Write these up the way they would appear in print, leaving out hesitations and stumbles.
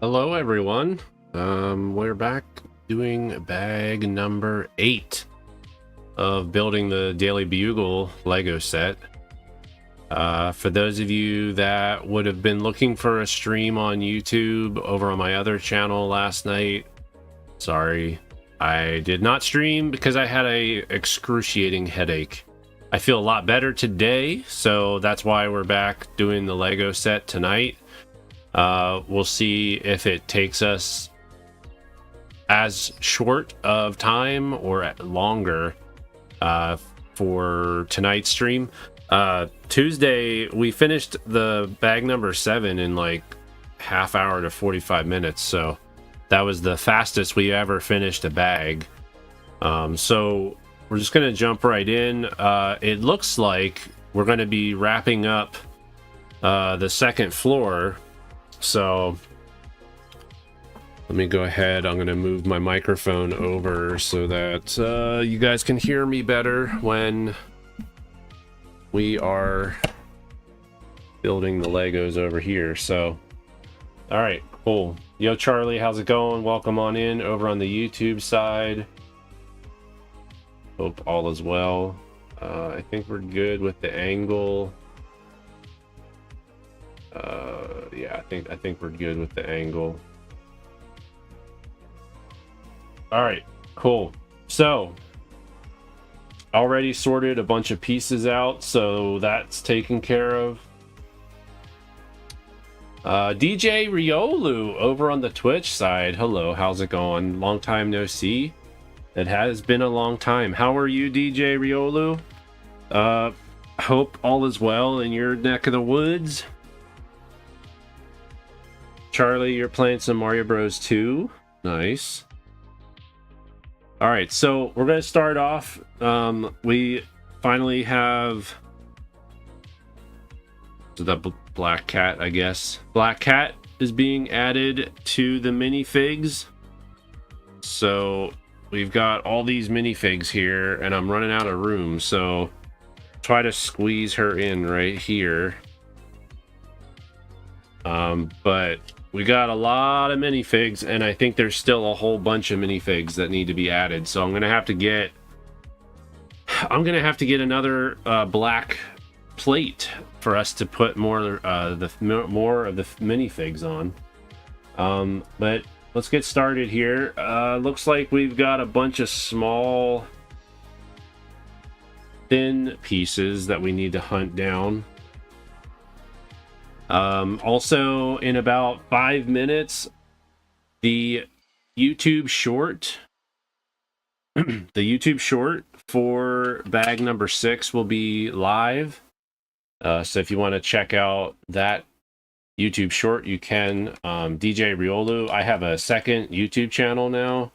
Hello everyone. We're back doing bag number 8 of building the Daily Bugle Lego set. For those of you that would have been looking for a stream on YouTube over on my other channel last night, sorry, I did not stream because I had a excruciating headache. I feel a lot better today, so that's why we're back doing the Lego set tonight. We'll see if it takes us as short of time or longer for tonight's stream. Tuesday, we finished the bag number 7 in like half hour to 45 minutes. So that was the fastest we ever finished a bag. So we're just going to jump right in. It looks like we're going to be wrapping up the second floor. So let me go ahead. I'm going to move my microphone over so that you guys can hear me better when we are building the Legos over here. So, all right, cool. Yo, Charlie, how's it going? Welcome on in over on the YouTube side. Hope all is well. I think we're good with the angle. Yeah, I think we're good with the angle. All right, cool. So already sorted a bunch of pieces out, so that's taken care of. DJ Riolu over on the Twitch side. Hello, how's it going? Long time no see. It has been a long time. How are you, DJ Riolu? Hope all is well in your neck of the woods. Charlie, you're playing some Mario Bros 2. Nice. All right, so we're going to start off. We finally have the black cat, I guess. Black cat is being added to the minifigs. So we've got all these minifigs here, and I'm running out of room. So try to squeeze her in right here. But we got a lot of minifigs, and I think there's still a whole bunch of minifigs that need to be added. So I'm gonna have to get another black plate for us to put more of the minifigs on. But let's get started here. Looks like we've got a bunch of small, thin pieces that we need to hunt down. Also, in about 5 minutes, the YouTube short, for bag number 6 will be live. So if you want to check out that YouTube short, you can. DJ Riolu, I have a second YouTube channel now,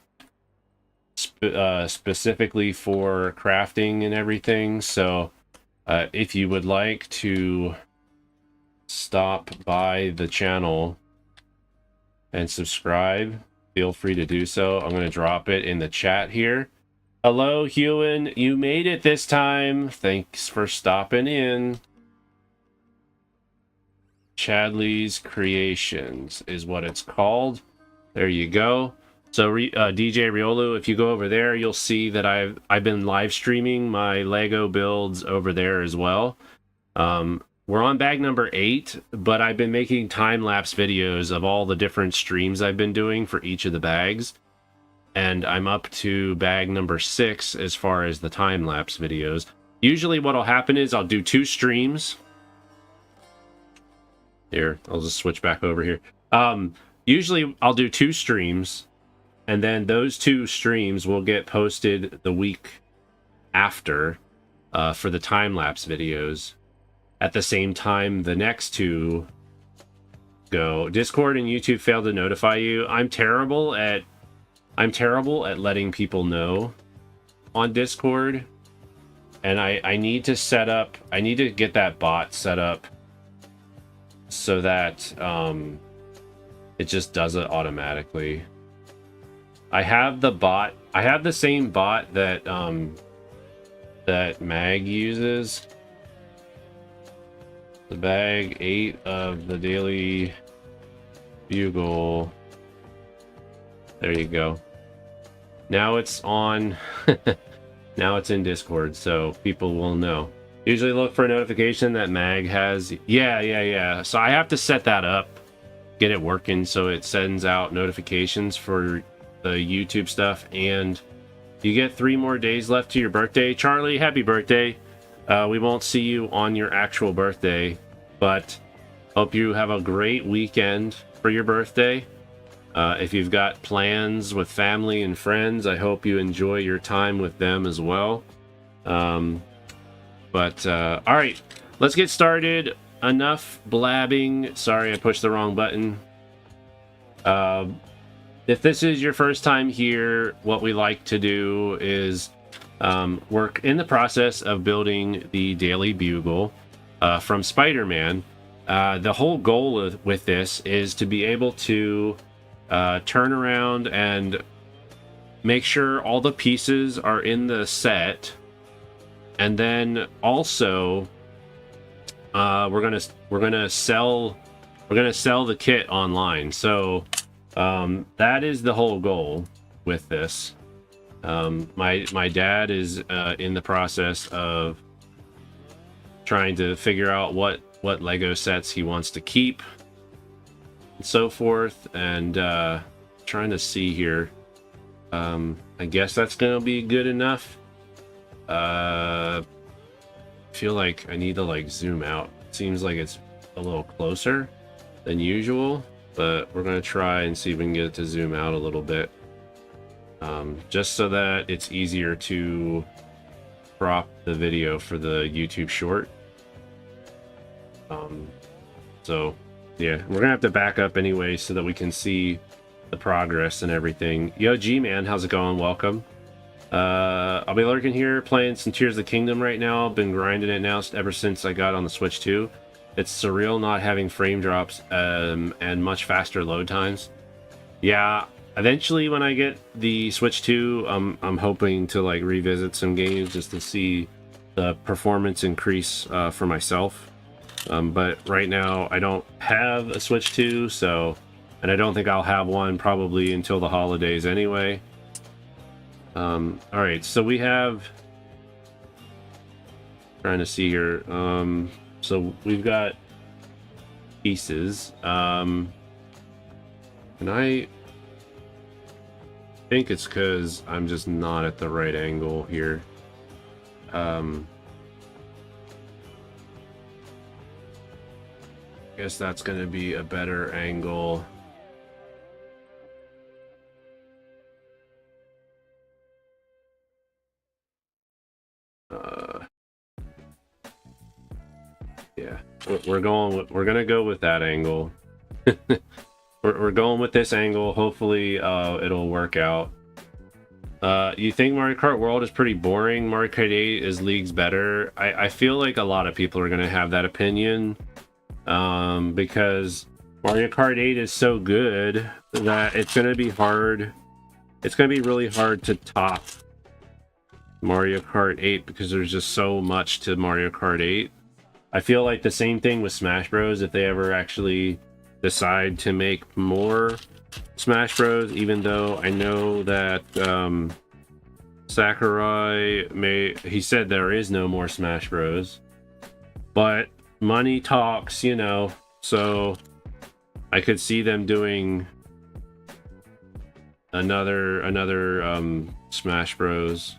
specifically for crafting and everything. So if you would like to stop by the channel and subscribe, feel free to do so. I'm going to drop it in the chat here. Hello, Hewan. You made it this time. Thanks for stopping in. Chadley's Creations is what it's called. There you go. So DJ Riolu, if you go over there, you'll see that I've been live streaming my Lego builds over there as well. We're on bag number 8, but I've been making time-lapse videos of all the different streams I've been doing for each of the bags. And I'm up to bag number 6 as far as the time-lapse videos. Usually what'll happen is I'll do 2 streams. Here, I'll just switch back over here. Usually I'll do 2 streams, and then those 2 streams will get posted the week after for the time-lapse videos. At the same time, the next 2 go. Discord and YouTube failed to notify you. I'm terrible at letting people know on Discord, and I need to get that bot set up so that it just does it automatically. I have the same bot that that Mag uses. The bag 8 of the Daily Bugle. There you go. Now it's on. Now it's in Discord, so people will know. Usually look for a notification that Mag has. Yeah. So I have to set that up, get it working so it sends out notifications for the YouTube stuff. And you get 3 more days left to your birthday. Charlie, happy birthday. We won't see you on your actual birthday, but hope you have a great weekend for your birthday. If you've got plans with family and friends, I hope you enjoy your time with them as well. All right, let's get started. Enough blabbing. Sorry, I pushed the wrong button. If this is your first time here, what we like to do is work in the process of building the Daily Bugle from Spider-Man. The whole goal with this is to be able to turn around and make sure all the pieces are in the set, and then also we're gonna sell the kit online. So that is the whole goal with this. My dad is in the process of trying to figure out what Lego sets he wants to keep and so forth, and trying to see here. I guess that's gonna be good enough. I feel like I need to like zoom out. It seems like it's a little closer than usual, but we're gonna try and see if we can get it to zoom out a little bit, just so that it's easier to crop the video for the YouTube short. So yeah, we're gonna have to back up anyway so that we can see the progress and everything. Yo, G-Man, how's it going? Welcome. I'll be lurking here playing some Tears of the Kingdom right now. Been grinding it now ever since I got on the Switch 2. It's surreal not having frame drops and much faster load times. Yeah, eventually when I get the Switch 2, I'm hoping to like revisit some games just to see the performance increase for myself. But right now I don't have a Switch 2, so, and I don't think I'll have one probably until the holidays anyway. All right, so we have, trying to see here. So we've got pieces. And I think it's because I'm just not at the right angle here. I guess that's going to be a better angle. Yeah, we're gonna go with that angle. we're going with this angle. Hopefully it'll work out. You think Mario Kart World is pretty boring? Mario Kart 8 is leagues better. I feel like a lot of people are gonna have that opinion, because Mario Kart 8 is so good that it's gonna be hard. It's gonna be really hard to top Mario Kart 8 because there's just so much to Mario Kart 8. I feel like the same thing with Smash Bros. If they ever actually decide to make more Smash Bros. Even though I know that Sakurai he said there is no more Smash Bros. But money talks, you know, so I could see them doing another Smash Bros.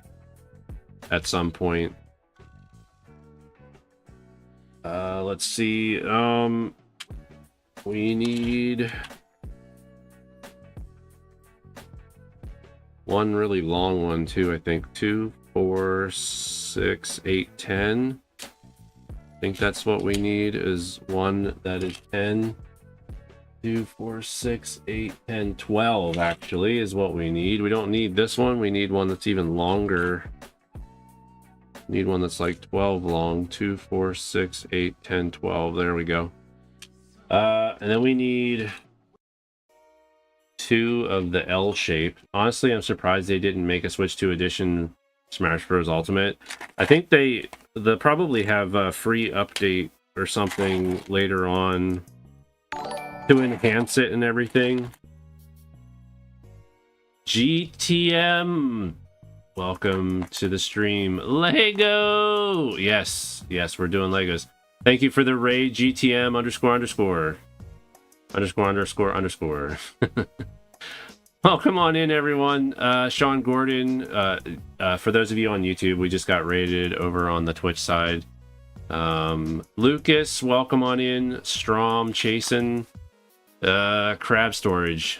At some point. Let's see. We need one really long one too, I think. 2, 4, 6, 8, 10. I think that's what we need, is one that is 10. 2, 4, 6, 8, 10, 12 actually is what we need. We don't need this one. We need one that's even longer. Need one that's like 12 long. 2, 4, 6, 8, 10, 12. There we go. And then we need 2 of the L shape. Honestly, I'm surprised they didn't make a Switch 2 edition Smash Bros. Ultimate. I think they'll probably have a free update or something later on to enhance it and everything. GTM, welcome to the stream. Lego, yes, we're doing Legos. Thank you for the raid, GTM _____. Welcome on in, everyone. Sean Gordon, for those of you on YouTube, we just got raided over on the Twitch side. Lucas, welcome on in. Strom, Chasen, Crab Storage,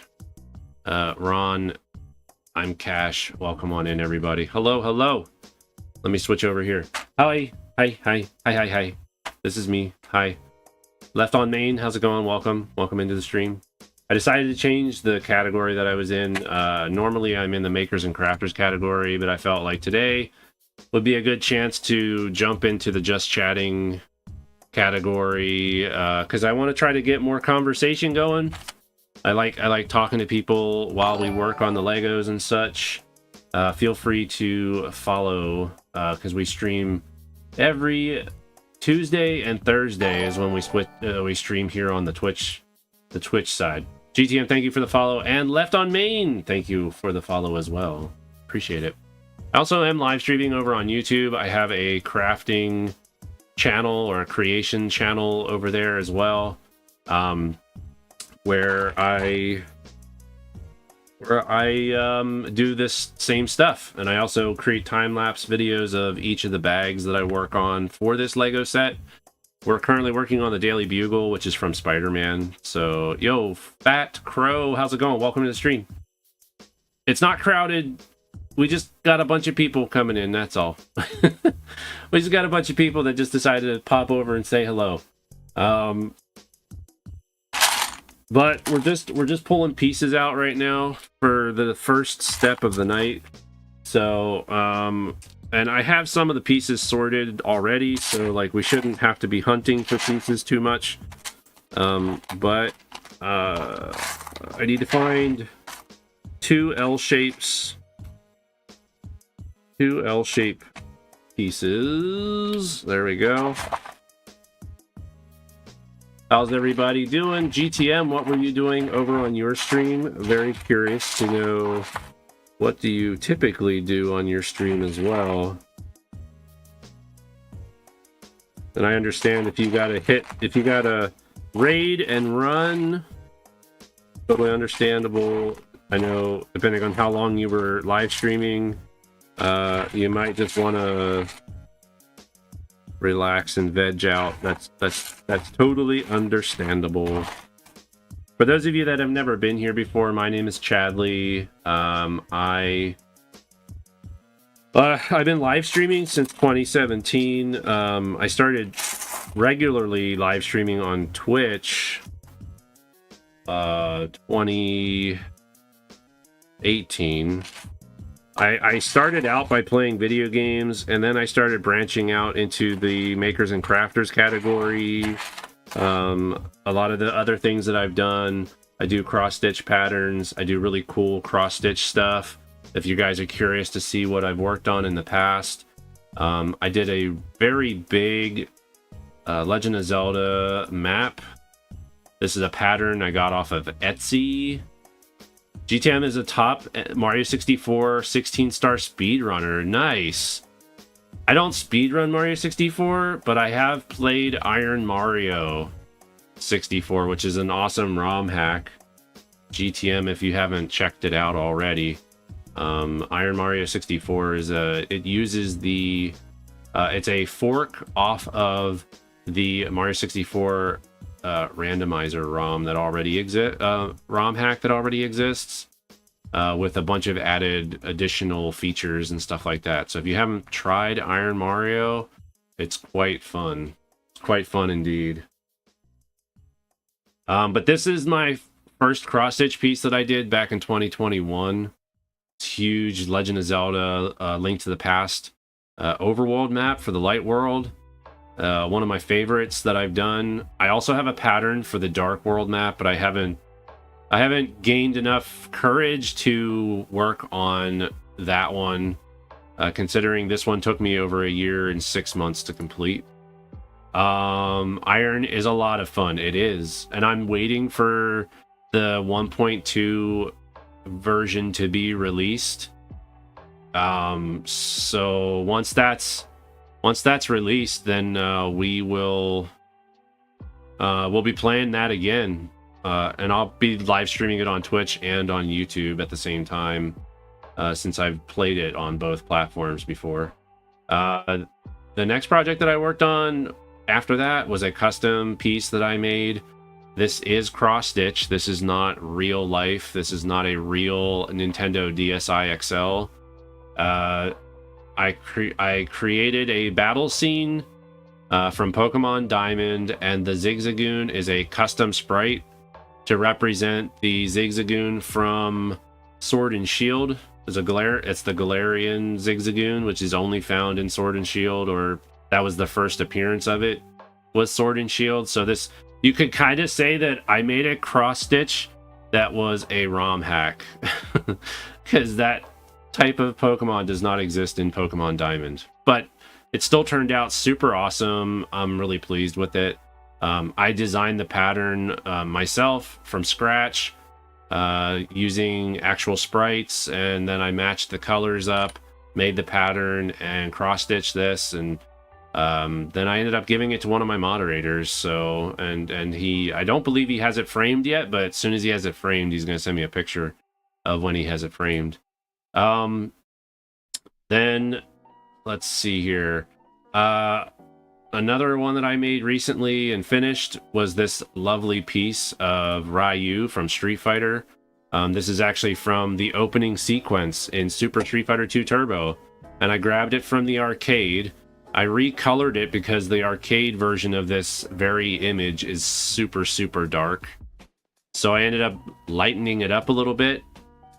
Ron, I'm Cash. Welcome on in, everybody. Hello. Let me switch over here. Hi. This is me. Hi. Left on Main, how's it going? Welcome into the stream. I decided to change the category that I was in. Normally I'm in the makers and crafters category, but I felt like today would be a good chance to jump into the just chatting category, because I want to try to get more conversation going. I like talking to people while we work on the Legos and such. Feel free to follow, because we stream every Tuesday and Thursday is when we stream here on the Twitch side. GTM, thank you for the follow, and Left on Main, thank you for the follow as well. Appreciate it. I also am live streaming over on YouTube. I have a crafting channel or a creation channel over there as well, where I do this same stuff, and I also create time-lapse videos of each of the bags that I work on for this Lego set. We're currently working on the Daily Bugle, which is from Spider-Man. So, yo, Fat Crow, how's it going? Welcome to the stream. It's not crowded. We just got a bunch of people coming in, that's all. We just got a bunch of people that just decided to pop over and say hello. But we're just pulling pieces out right now for the first step of the night. So, and I have some of the pieces sorted already, so like we shouldn't have to be hunting for pieces too much. But I need to find two L-shape pieces. There we go. How's everybody doing? GTM, what were you doing over on your stream? Very curious to know, what do you typically do on your stream as well? And I understand if you gotta raid and run, totally understandable. I know depending on how long you were live streaming, you might just want to relax and veg out. That's totally understandable. For those of you that have never been here before, my name is Chadley. I've been live streaming since 2017. I started regularly live streaming on Twitch 2018. I started out by playing video games, and then I started branching out into the makers and crafters category. A lot of the other things that I've done, I do cross-stitch patterns. I do really cool cross-stitch stuff. If you guys are curious to see what I've worked on in the past, I did a very big Legend of Zelda map. This is a pattern I got off of Etsy. GTM is a top Mario 64 16-star speedrunner. Nice. I don't speedrun Mario 64, but I have played Iron Mario 64, which is an awesome ROM hack. GTM, if you haven't checked it out already. Iron Mario 64 is it uses the it's a fork off of the Mario 64 randomizer ROM that already ROM hack that already exists, with a bunch of added additional features and stuff like that. So if you haven't tried Iron Mario, it's quite fun. It's quite fun indeed. But this is my first cross-stitch piece that I did back in 2021. It's huge Legend of Zelda Link to the Past overworld map for the light world. One of my favorites that I've done. I also have a pattern for the Dark World map, but I haven't gained enough courage to work on that one, considering this one took me over a year and 6 months to complete. Iron is a lot of fun. It is. And I'm waiting for the 1.2 version to be released. So once that's released, then we'll be playing that again. And I'll be live streaming it on Twitch and on YouTube at the same time, since I've played it on both platforms before. The next project that I worked on after that was a custom piece that I made. This is cross-stitch. This is not real life. This is not a real Nintendo DSi XL. I created a battle scene from Pokemon Diamond, and the Zigzagoon is a custom sprite to represent the Zigzagoon from Sword and Shield. It's the Galarian Zigzagoon, which is only found in Sword and Shield, or that was the first appearance of it, was Sword and Shield. So this, you could kind of say that I made a cross-stitch that was a ROM hack, because that type of Pokemon does not exist in Pokemon Diamond. But it still turned out super awesome. I'm really pleased with it. I designed the pattern myself from scratch, using actual sprites, and then I matched the colors up, made the pattern, and cross-stitched this, and then I ended up giving it to one of my moderators. So, and he, I don't believe he has it framed yet, but as soon as he has it framed, he's going to send me a picture of when he has it framed. Then let's see here. Another one that I made recently and finished was this lovely piece of Ryu from Street Fighter. This is actually from the opening sequence in Super Street Fighter 2 Turbo, and I grabbed it from the arcade. I recolored it because the arcade version of this very image is super, super dark. So I ended up lightening it up a little bit.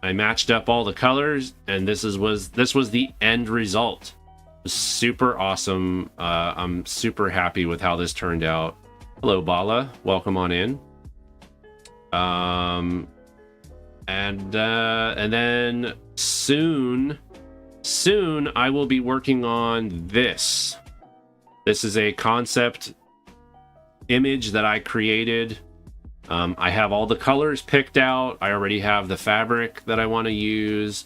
I matched up all the colors, and this was the end result. It was super awesome. I'm super happy with how this turned out. Hello, Bala. Welcome on in. And then soon I will be working on this. This is a concept image that I created. I have all the colors picked out. I already have the fabric that I want to use.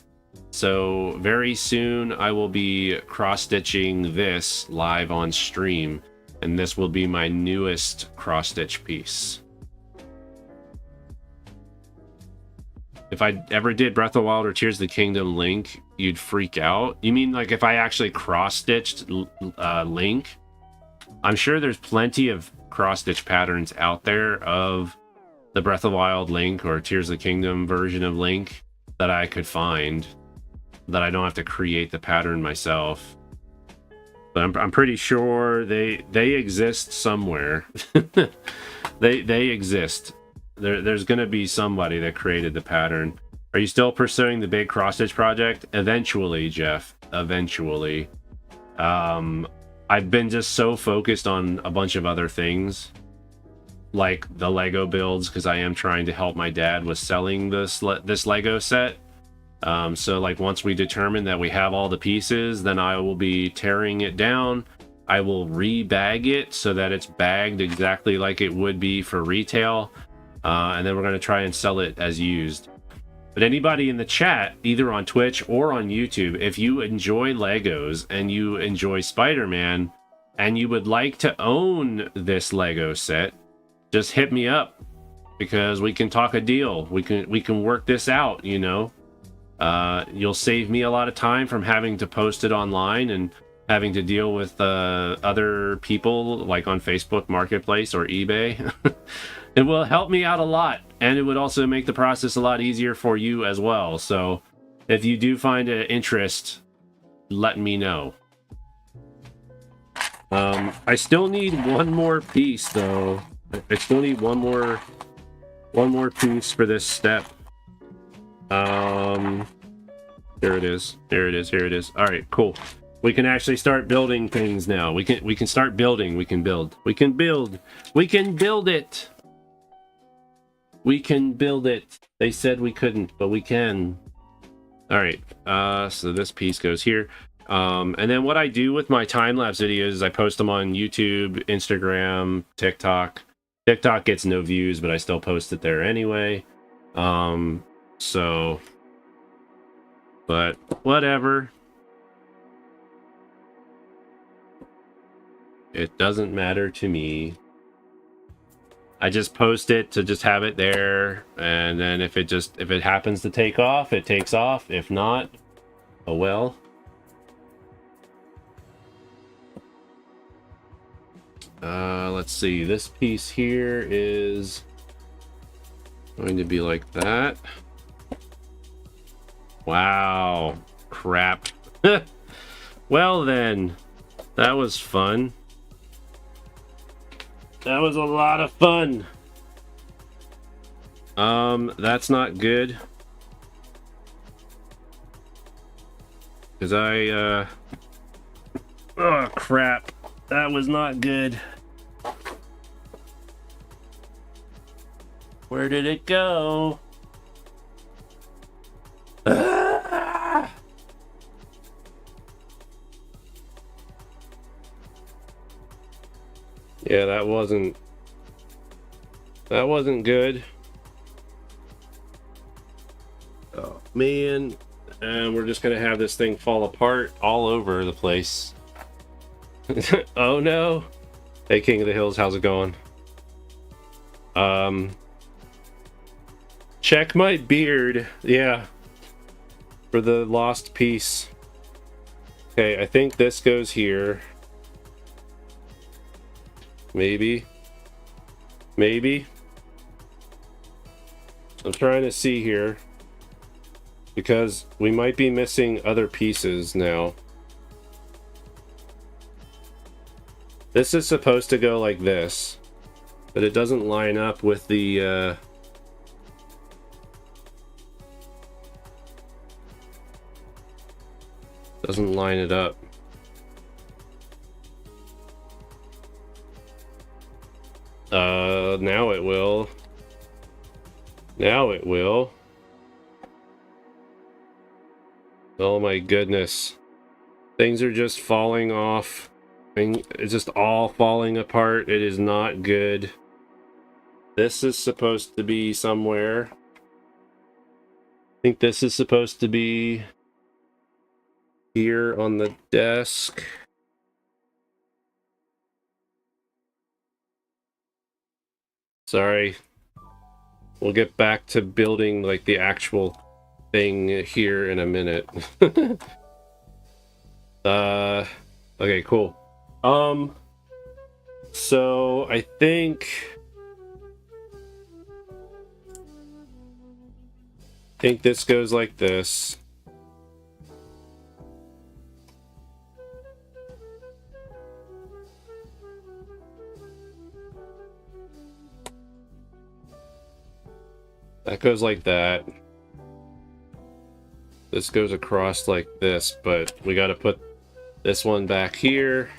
So very soon I will be cross-stitching this live on stream, and this will be my newest cross-stitch piece. If I ever did Breath of the Wild or Tears of the Kingdom Link, you'd freak out. You mean like if I actually cross-stitched Link? I'm sure there's plenty of cross-stitch patterns out there of the Breath of the Wild Link or Tears of the Kingdom version of Link that I could find, that I don't have to create the pattern myself. But I'm pretty sure they exist somewhere. they exist. There's going to be somebody that created the pattern. Are you still pursuing the big cross-stitch project? Eventually, Jeff. Eventually. I've been just so focused on a bunch of other things, like the Lego builds, because I am trying to help my dad with selling this Lego set. So like once we determine that we have all the pieces, then I will be tearing it down. I will re-bag it so that it's bagged exactly like it would be for retail. And then we're going to try and sell it as used. But anybody in the chat, either on Twitch or on YouTube, if you enjoy Legos and you enjoy Spider-Man and you would like to own this Lego set, just hit me up, because we can talk a deal. We can work this out, you know. You'll save me a lot of time from having to post it online and having to deal with other people like on Facebook Marketplace or eBay. It will help me out a lot, and it would also make the process a lot easier for you as well. So if you do find an interest, let me know. I still need one more piece though. I still need one more piece for this step. There it is. Here it is. All right, cool. We can actually start building things now. We can start building. We can build. We can build. We can build it. We can build it. They said we couldn't, but we can. All right. So this piece goes here. And then what I do with my time-lapse videos is I post them on YouTube, Instagram, TikTok. TikTok gets no views, but I still post it there anyway. So, but whatever. It doesn't matter to me. I just post it to just have it there, and then if it happens to take off, it takes off. If not, oh well. Let's see. This piece here is going to be like that. Wow. Crap. Well then, that was fun. That was a lot of fun. That's not good. Because oh crap. That was not good. Where did it go? Ah! Yeah, that wasn't good. Oh man. And we're just gonna have this thing fall apart all over the place. Oh no. Hey King of the Hills, how's it going? Check my beard. Yeah. For the lost piece. Okay, I think this goes here. Maybe. Maybe. I'm trying to see here. Because we might be missing other pieces now. This is supposed to go like this. But it doesn't line up with the doesn't line it up. Now it will. Now it will. Oh my goodness. Things are just falling off. It's just all falling apart. It is not good. This is supposed to be somewhere. I think this is supposed to be here on the desk. Sorry. We'll get back to building like the actual thing here in a minute. Okay, cool. So I think this goes like this. That goes like that. This goes across like this, but we got to put this one back here.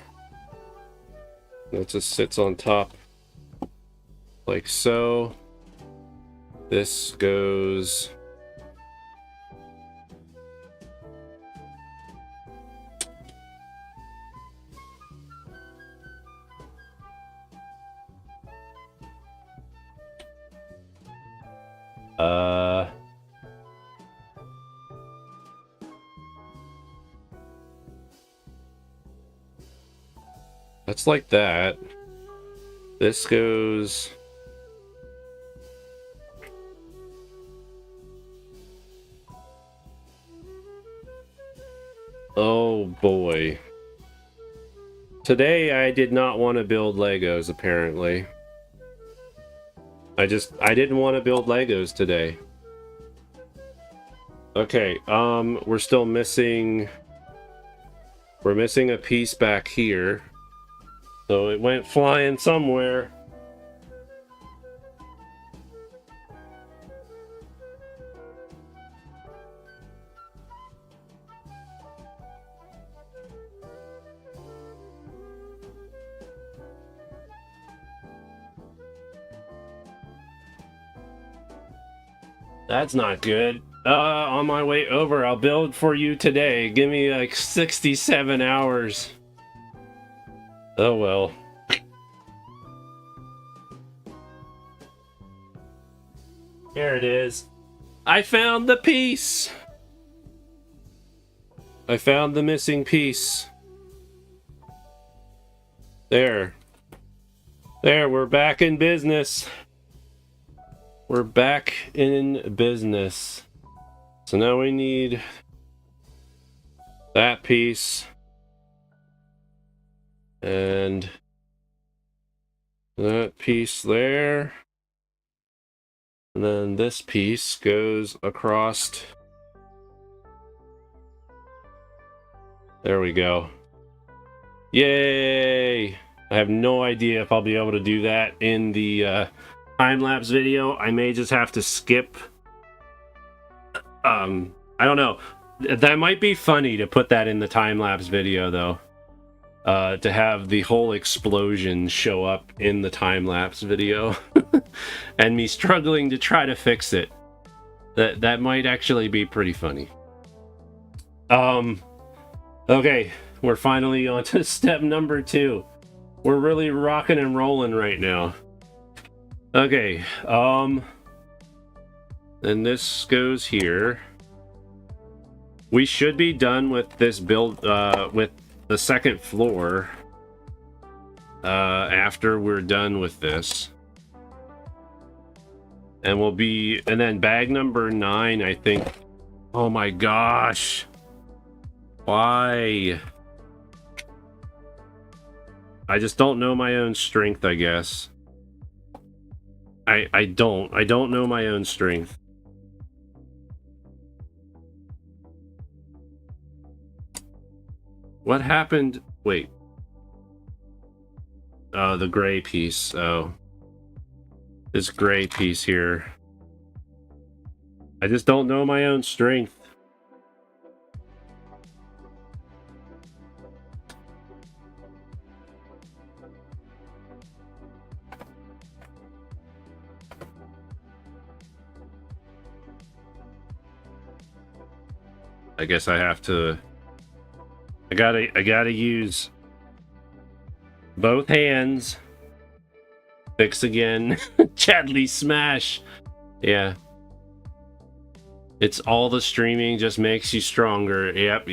It just sits on top like so. This goes that's like that. This goes oh boy. Today I did not want to build Legos apparently. I didn't want to build Legos today. Okay, we're still missing a piece back here. So it went flying somewhere. That's not good. On my way over, I'll build for you today. Give me like 67 hours. Oh well. Here it is. I found the piece. I found the missing piece. There. There, we're back in business. We're back in business. So now we need that piece. And that piece there. And then this piece goes across. There we go. Yay! I have no idea if I'll be able to do that in the time-lapse video. I may just have to skip. I don't know. That might be funny to put that in the time-lapse video, though. To have the whole explosion show up in the time-lapse video. And me struggling to try to fix it. That might actually be pretty funny. Okay, we're finally on to step number 2. We're really rocking and rolling right now. Okay, then this goes here. We should be done with this build, with the second floor, after we're done with this. And we'll be, and then bag number 9, I think. Oh my gosh. Why? I just don't know my own strength, I guess. I don't know my own strength. What happened? Wait. The gray piece. Oh. This gray piece here. I just don't know my own strength. I guess I have to. I gotta use both hands. Fix again. Chadley smash. Yeah. It's all the streaming just makes you stronger. Yep.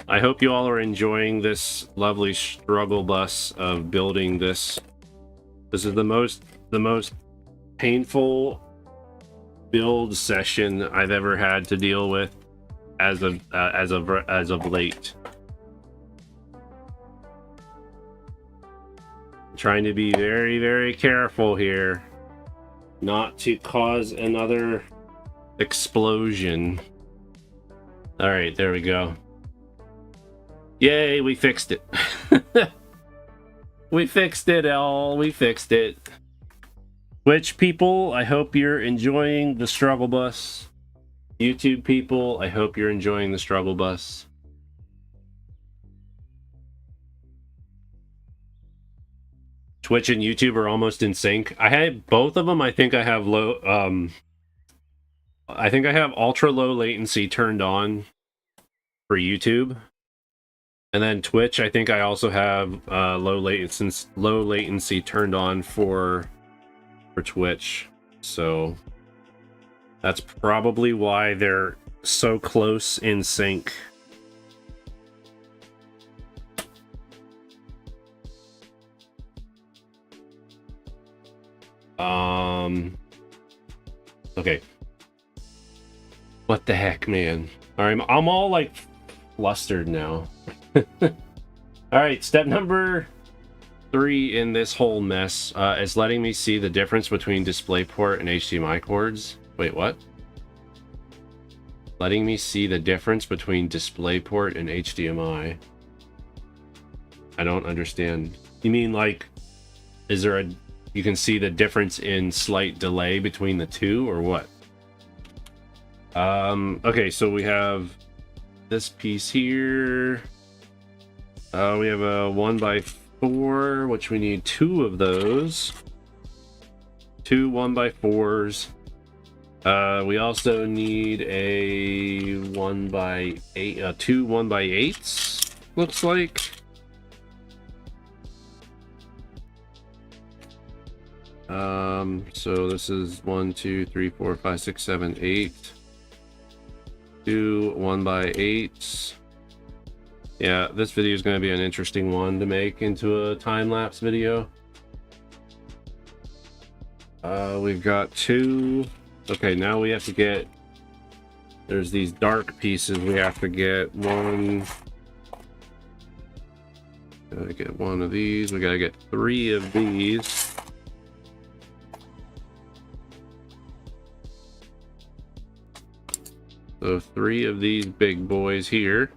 I hope you all are enjoying this lovely struggle bus of building this. This is the most painful build session I've ever had to deal with as of late. Trying to be very, very careful here not to cause another explosion. All right, there we go. Yay, we fixed it. We fixed it all. We fixed it. Twitch people, I hope you're enjoying the struggle bus. YouTube people, I hope you're enjoying the struggle bus. Twitch and YouTube are almost in sync. I had both of them. I think I have low. I think I have ultra low latency turned on for YouTube, and then Twitch. I think I also have low latency turned on for Twitch. So that's probably why they're so close in sync. Okay. What the heck, man? Alright, I'm all like flustered now. Alright, step number 3 in this whole mess is letting me see the difference between DisplayPort and HDMI cords. Wait, what? Letting me see the difference between DisplayPort and HDMI. I don't understand. You mean like, is there a... You can see the difference in slight delay between the two, or what? Okay, so we have this piece here. We have a 1x4, which we need 2 of those. 2 1x4s. We also need a 1x8, two 1x8s, looks like. So this is 1, 2, 3, 4, 5, 6, 7, 8. Two 1x8s. Yeah, this video is going to be an interesting one to make into a time-lapse video. We've got two. Okay, now we have to get, there's these dark pieces we have to get. One, gotta get one of these. We gotta get 3 of these. So 3 of these big boys here.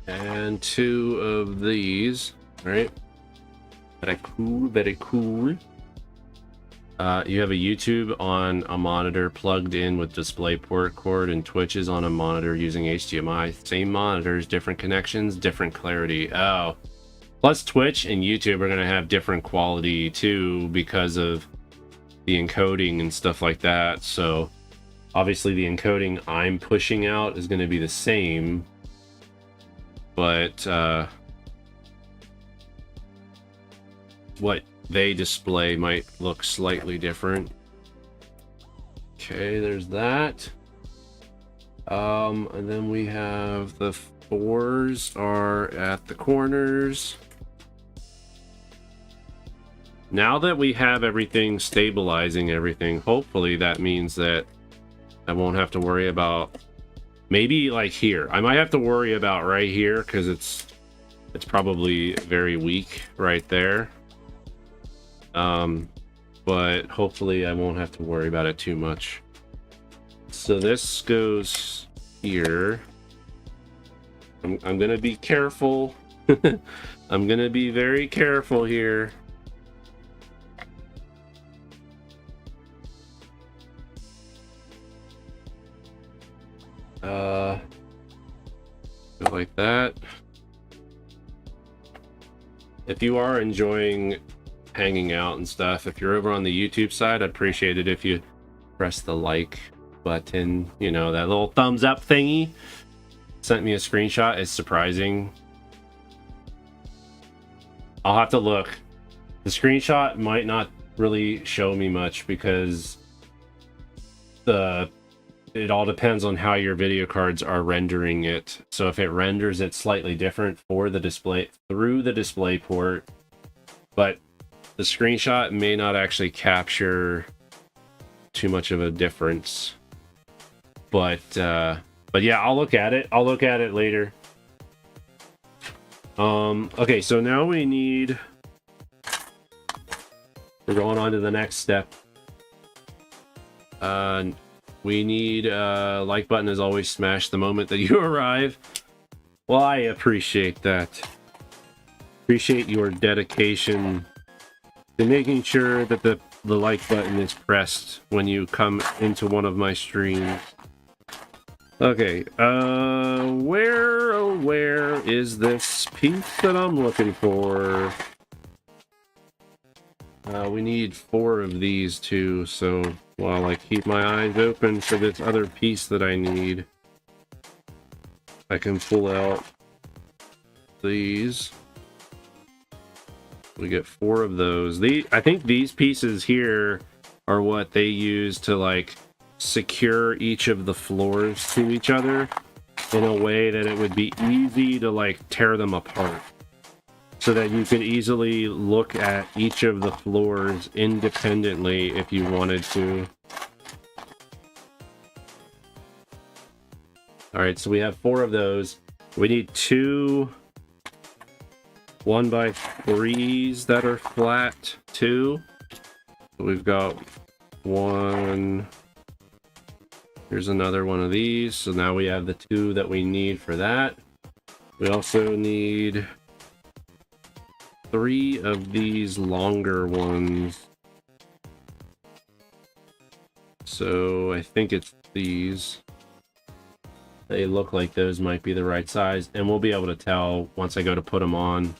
And 2 of these, right? Very cool, very cool. You have a YouTube on a monitor plugged in with DisplayPort cord, and Twitch is on a monitor using HDMI. Same monitors, different connections, different clarity. Oh. Plus Twitch and YouTube are going to have different quality too because of the encoding and stuff like that. So obviously the encoding I'm pushing out is going to be the same, but what they display might look slightly different. Okay, there's that. And then we have the 4s are at the corners. Now that we have everything stabilizing everything, hopefully that means that I won't have to worry about, maybe like here. I might have to worry about right here because it's probably very weak right there. But hopefully I won't have to worry about it too much. So this goes here. I'm gonna be careful. I'm gonna be very careful here. Go like that. If you are enjoying hanging out and stuff, if you're over on the YouTube side, I'd appreciate it if you press the like button, you know, that little thumbs up thingy. Sent me a screenshot. It's surprising. I'll have to look. The screenshot might not really show me much because it all depends on how your video cards are rendering it. So if it renders it slightly different for the display through the display port, but the screenshot may not actually capture too much of a difference. But yeah, I'll look at it. I'll look at it later. Okay, so now we're going on to the next step. We need like button is always smashed the moment that you arrive. Well, I appreciate that. Appreciate your dedication to making sure that the like button is pressed when you come into one of my streams. Okay, where is this piece that I'm looking for? We need 4 of these too, so while I keep my eyes open for this other piece that I need, I can pull out these. We get 4 of those. I think these pieces here are what they use to like secure each of the floors to each other in a way that it would be easy to like tear them apart, so that you could easily look at each of the floors independently if you wanted to. All right, so we have 4 of those. We need 2 1x3s that are flat too. So we've got 1. Here's another one of these. So now we have the 2 that we need for that. We also need 3 of these longer ones. So I think it's these. They look like those might be the right size, and we'll be able to tell once I go to put them on.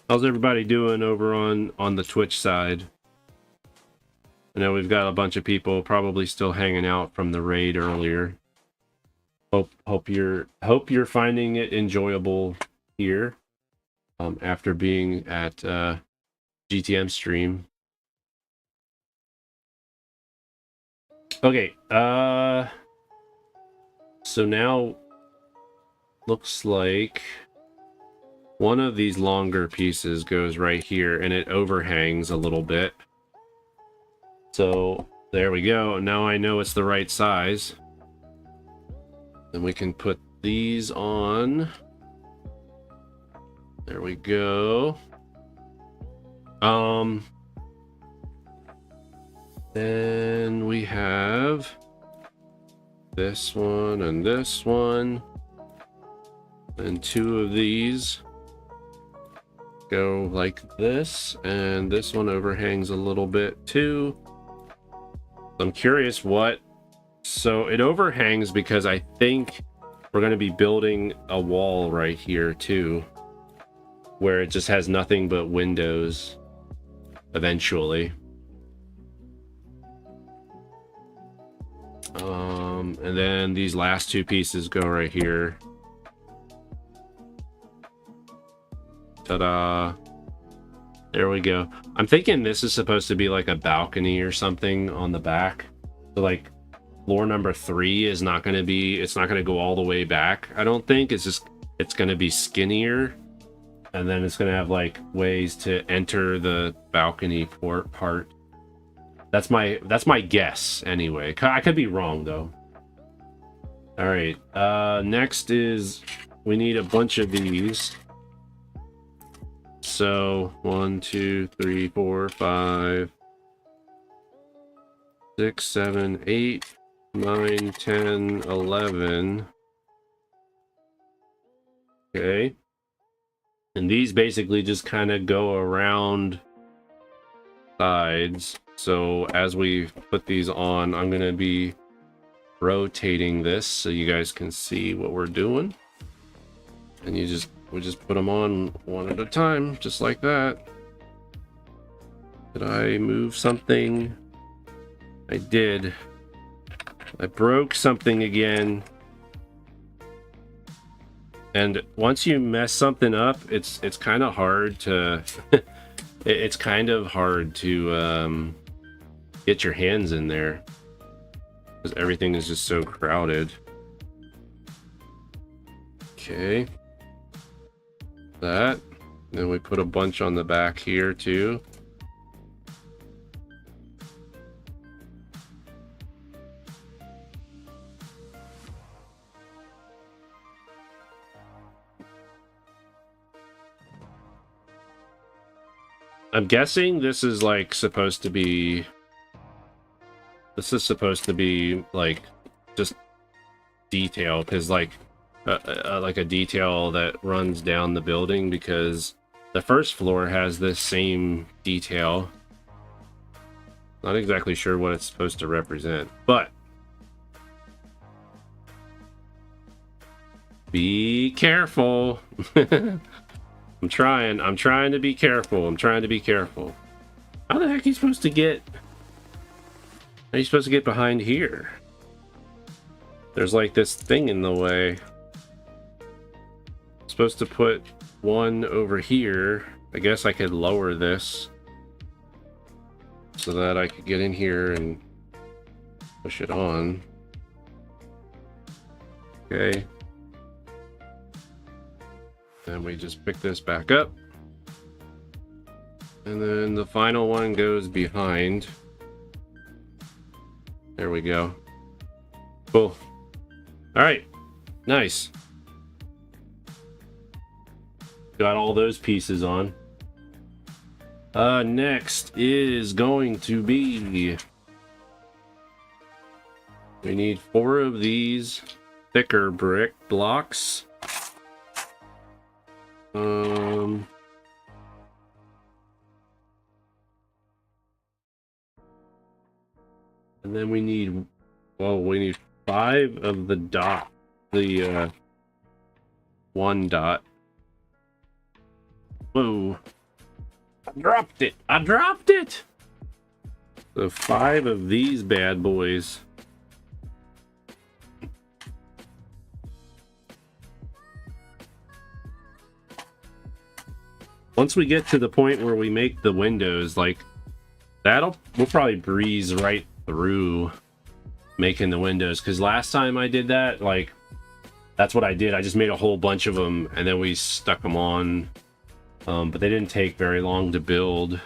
How's everybody doing over on the Twitch side? I know we've got a bunch of people probably still hanging out from the raid earlier. Hope you're finding it enjoyable here after being at GTM stream. Okay, so now looks like one of these longer pieces goes right here and it overhangs a little bit. So there we go. Now I know it's the right size. Then we can put these on. There we go. Then we have this one and this one. And two of these go like this, and this one overhangs a little bit too. I'm curious what. So it overhangs because I think we're going to be building a wall right here too, where it just has nothing but windows eventually. And then these last two pieces go right here. Ta-da. There we go. I'm thinking this is supposed to be like a balcony or something on the back. So like floor number 3 is not going to be, it's not going to go all the way back. I don't think it's going to be skinnier. And then it's going to have like ways to enter the balcony part. That's my guess anyway. I could be wrong though. All right. Next is we need a bunch of these. So 1, 2, 3, 4, 5, 6, 7, 8, 9, 10, 11. Okay. And these basically just kind of go around sides. So as we put these on, I'm going to be rotating this so you guys can see what we're doing. And we just put them on one at a time, just like that. Did I move something? I did. I broke something again. And once you mess something up, it's kind of hard to it's kind of hard to get your hands in there because everything is just so crowded. Okay. That. Then we put a bunch on the back here too. I'm guessing this is like supposed to be like just detail, because like a detail that runs down the building, because the first floor has this same detail. Not exactly sure what it's supposed to represent, but be careful. I'm trying to be careful. How the heck are you supposed to get? How are you supposed to get behind here? There's like this thing in the way. I'm supposed to put one over here. I guess I could lower this so that I could get in here and push it on. Okay. Then we just pick this back up. And then the final one goes behind. There we go. Cool. All right. Nice. Got all those pieces on. Next is going to be... we need 4 of these thicker brick blocks. And then we need 5 of the dot, the 1 dot. Whoa, I dropped it. I dropped it. So 5 of these bad boys. Once we get to the point where we make the windows, like we'll probably breeze right through making the windows, because last time I did that, like, that's what I did. I just made a whole bunch of them and then we stuck them on, but they didn't take very long to build.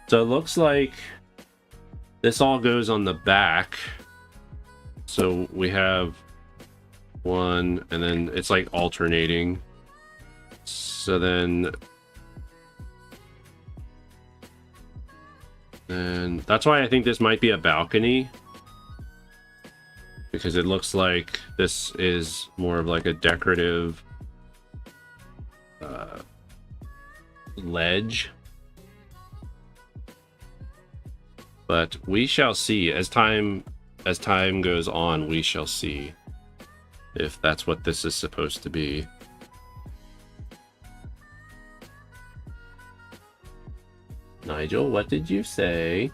So it looks like this all goes on the back. So we have one, and then it's like alternating. So then and that's why I think this might be a balcony, because it looks like this is more of like a decorative ledge. But we shall see. As time goes on, we shall see if that's what this is supposed to be. Nigel, what did you say?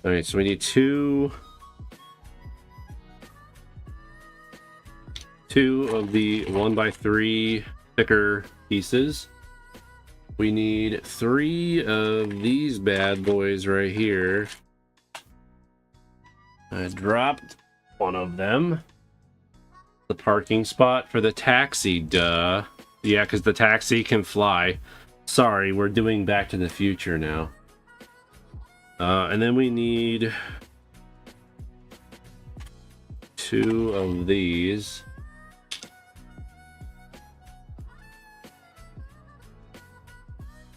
All right, so we need two of the 1x3 thicker pieces. We need 3 of these bad boys right here. I dropped one of them. The parking spot for the taxi, duh. Yeah, because the taxi can fly. Sorry, we're doing Back to the Future now. And then we need 2 of these.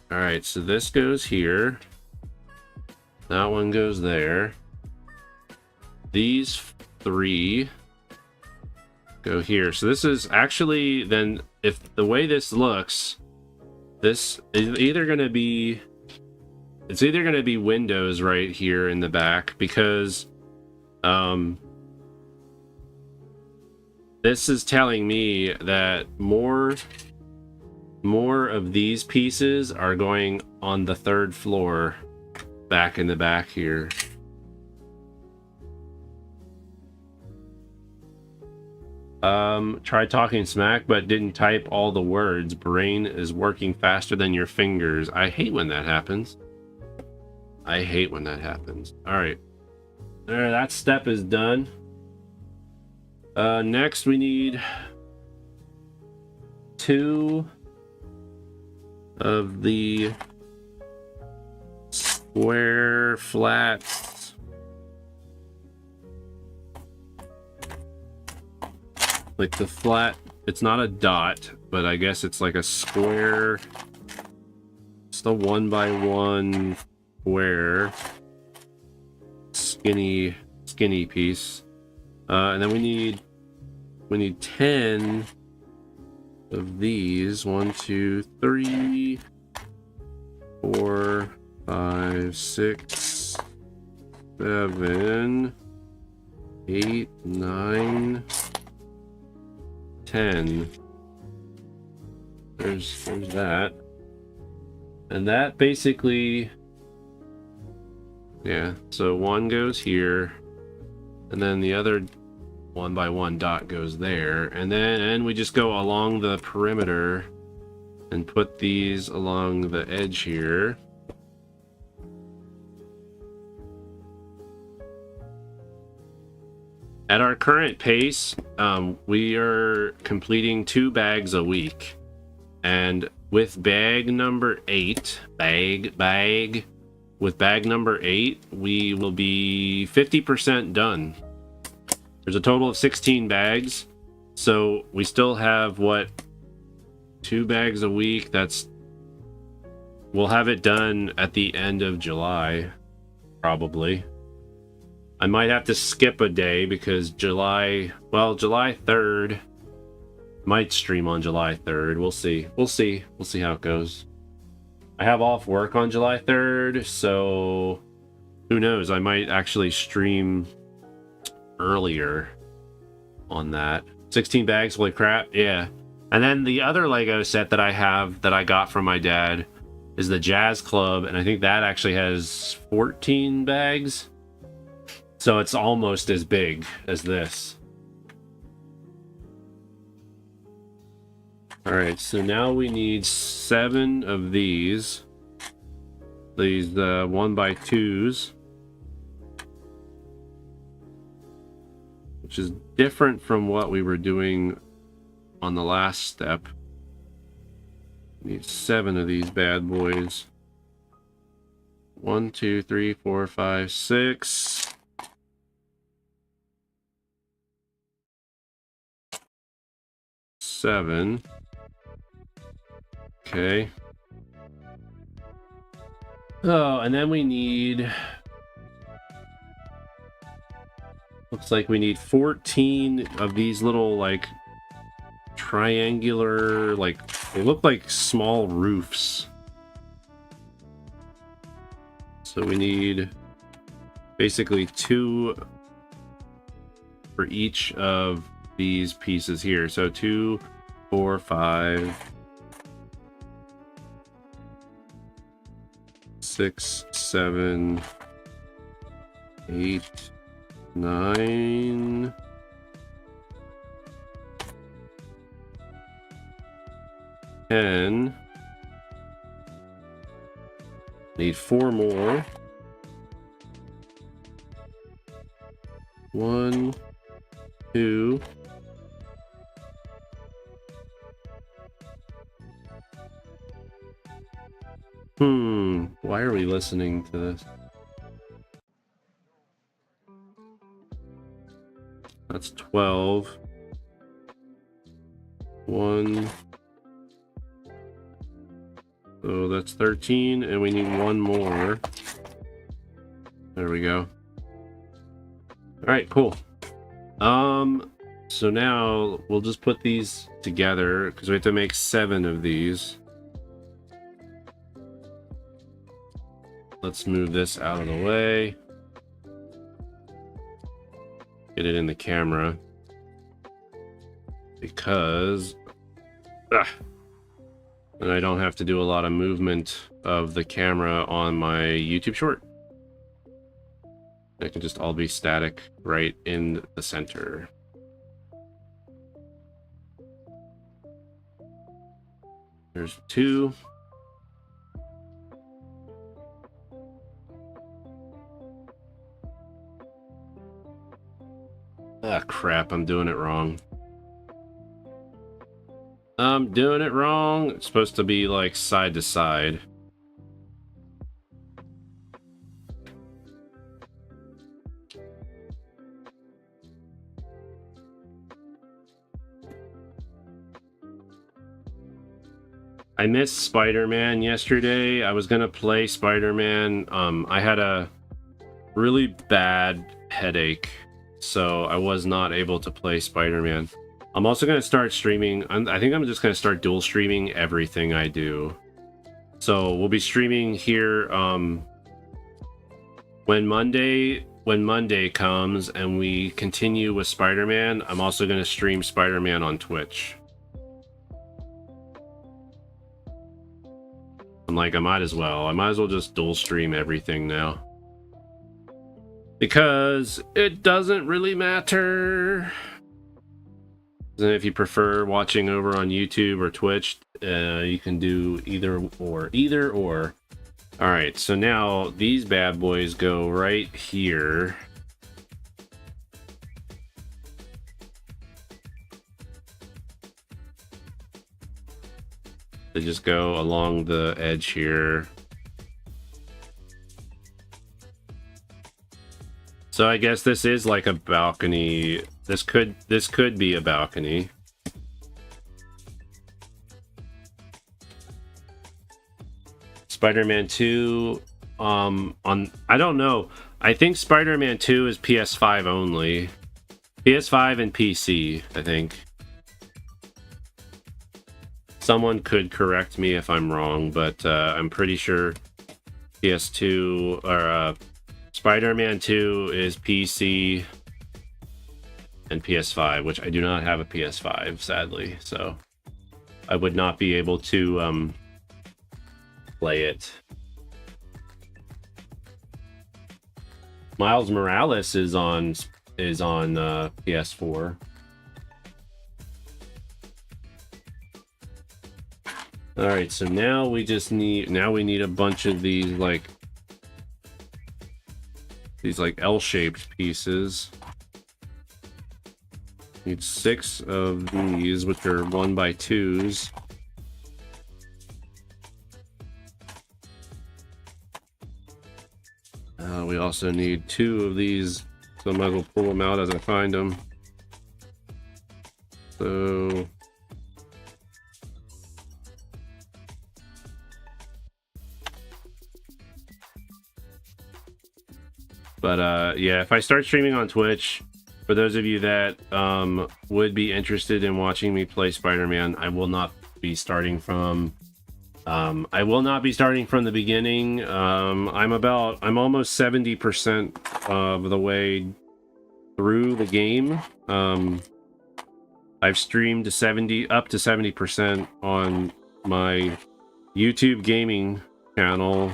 All right, so this goes here. That one goes there. These 3 go here. So this is actually, then, if the way this looks, this is either going to be, it's either going to be windows right here in the back, because this is telling me that more of these pieces are going on the 3rd floor back in the back here. Tried talking smack but didn't type all the words. Brain is working faster than your fingers. I hate when that happens. I hate when that happens. All right. There, that step is done. Next we need 2 of the square flats. Like the flat, it's not a dot, but I guess it's like a square. It's the 1x1 square. Skinny piece. And then we need 10 of these. 1, 2, 3, 4, 5, 6, 7, 8, 9, 10. There's that. And that basically, yeah, so 1 goes here, and then the other 1x1 dot goes there, and then we just go along the perimeter and put these along the edge here. At our current pace, we are completing 2 bags a week, and with bag number 8, with bag number 8, we will be 50% done. There's a total of 16 bags, so we still have, what, 2 bags a week? We'll have it done at the end of July, probably. I might have to skip a day because July 3rd, might stream on July 3rd. We'll see how it goes. I have off work on July 3rd, so who knows? I might actually stream earlier on that. 16 bags, holy crap. Yeah. And then the other Lego set that I have that I got from my dad is the Jazz Club, and I think that actually has 14 bags. So it's almost as big as this. Alright, so now we need 7 of these 1x2s. Which is different from what we were doing on the last step. We need 7 of these bad boys. 1, 2, 3, 4, 5, 6. Seven. Okay. Oh, and then we need... Looks like we need 14 of these little, like, triangular, like, they look like small roofs. So we need basically 2 for each of these pieces here. So 2, 4, 5, 6, 7, 8, 9, 10. Need 4 more. 1, 2. Why are we listening to this? That's 12. 1. So that's 13, and we need 1 more. There we go. Alright, cool. So now we'll just put these together because we have to make 7 of these. Let's move this out of the way. Get it in the camera. Because... and I don't have to do a lot of movement of the camera on my YouTube short. It can just all be static right in the center. There's 2. Ah, crap, I'm doing it wrong. I'm doing it wrong. It's supposed to be like side to side. I missed Spider-Man yesterday. I was gonna play Spider-Man. I had a really bad headache, so I was not able to play Spider-Man. I'm also going to start streaming. I think I'm just going to start dual streaming everything I do. So we'll be streaming here when Monday comes and we continue with Spider-Man. I'm also going to stream Spider-Man on Twitch. I'm like, I might as well just dual stream everything now. Because it doesn't really matter. And if you prefer watching over on YouTube or Twitch, you can do either or. All right, so now these bad boys go right here. They just go along the edge here. So I guess this is like a balcony. This could be a balcony. Spider-Man 2 I don't know. I think Spider-Man 2 is PS5 only. PS5 and PC, I think. Someone could correct me if I'm wrong, but I'm pretty sure PS2 or Spider-Man 2 is PC and PS5, which I do not have a PS5, sadly. So I would not be able to play it. Miles Morales is on PS4. All right, so now we need a bunch of these like L-shaped pieces. Need 6 of these, which are 1x2s. We also need 2 of these, so I might as well pull them out as I find them. So yeah, if I start streaming on Twitch, for those of you that would be interested in watching me play Spider-Man, I will not be starting from the beginning. I'm almost 70% of the way through the game. I've streamed up to 70% on my YouTube gaming channel.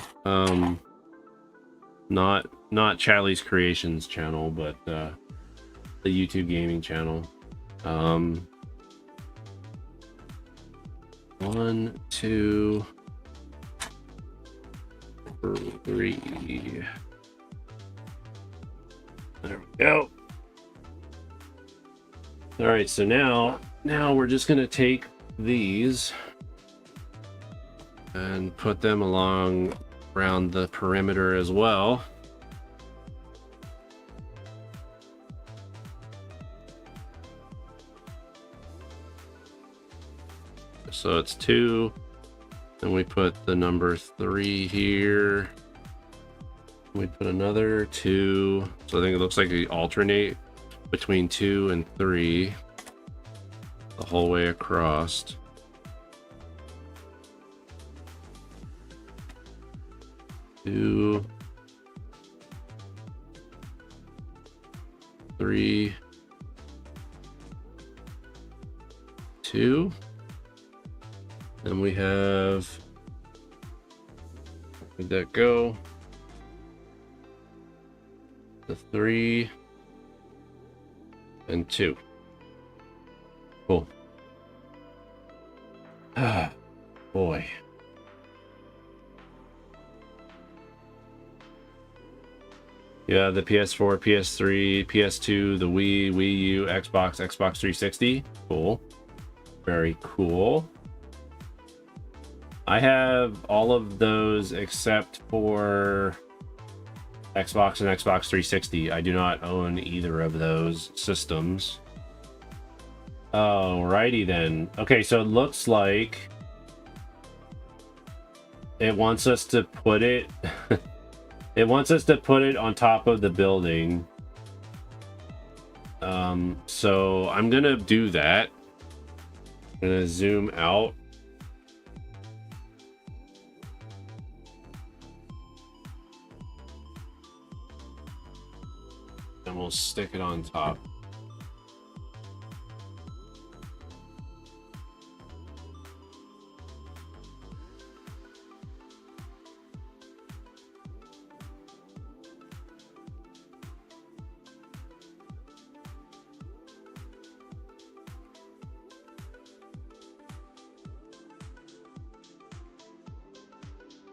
Not Charlie's Creations channel, but the YouTube gaming channel. 1, 2, 3. There we go. All right, so now we're just gonna take these and put them around the perimeter as well. So it's 2, and we put the number 3 here. We put another 2, so I think it looks like we alternate between 2 and 3 the whole way across. Two, 3, 2. Then we have, where'd that go? The 3 and 2. Cool. Ah, boy. Yeah, the PS4, PS3, PS2, the Wii, Wii U, Xbox 360. Cool. Very cool. I have all of those except for Xbox and Xbox 360. I do not own either of those systems. Alrighty then. Okay, so it looks like it wants us to put it it wants us to put it on top of the building. So I'm gonna do that. I'm gonna zoom out. And we'll stick it on top.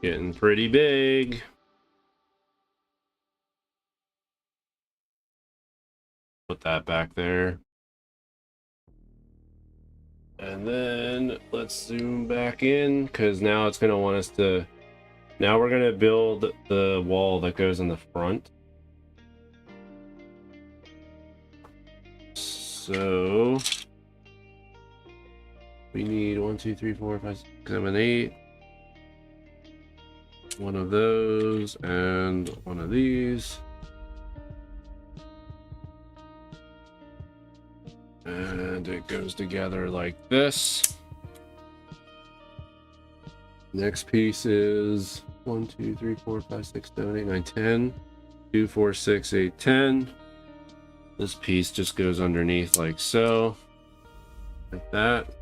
Getting pretty big. Put that back there. And then let's zoom back in, because now it's going to want us to... Now we're going to build the wall that goes in the front. So we need 1, 2, 3, 4, 5, 6, 7, 8. One of those and one of these. And it goes together like this. Next piece is 1, 2, 3, 4, 5, 6, 7, 8, 9, 10. 2, 4, 6, 8, 10. This piece just goes underneath like so. Like that.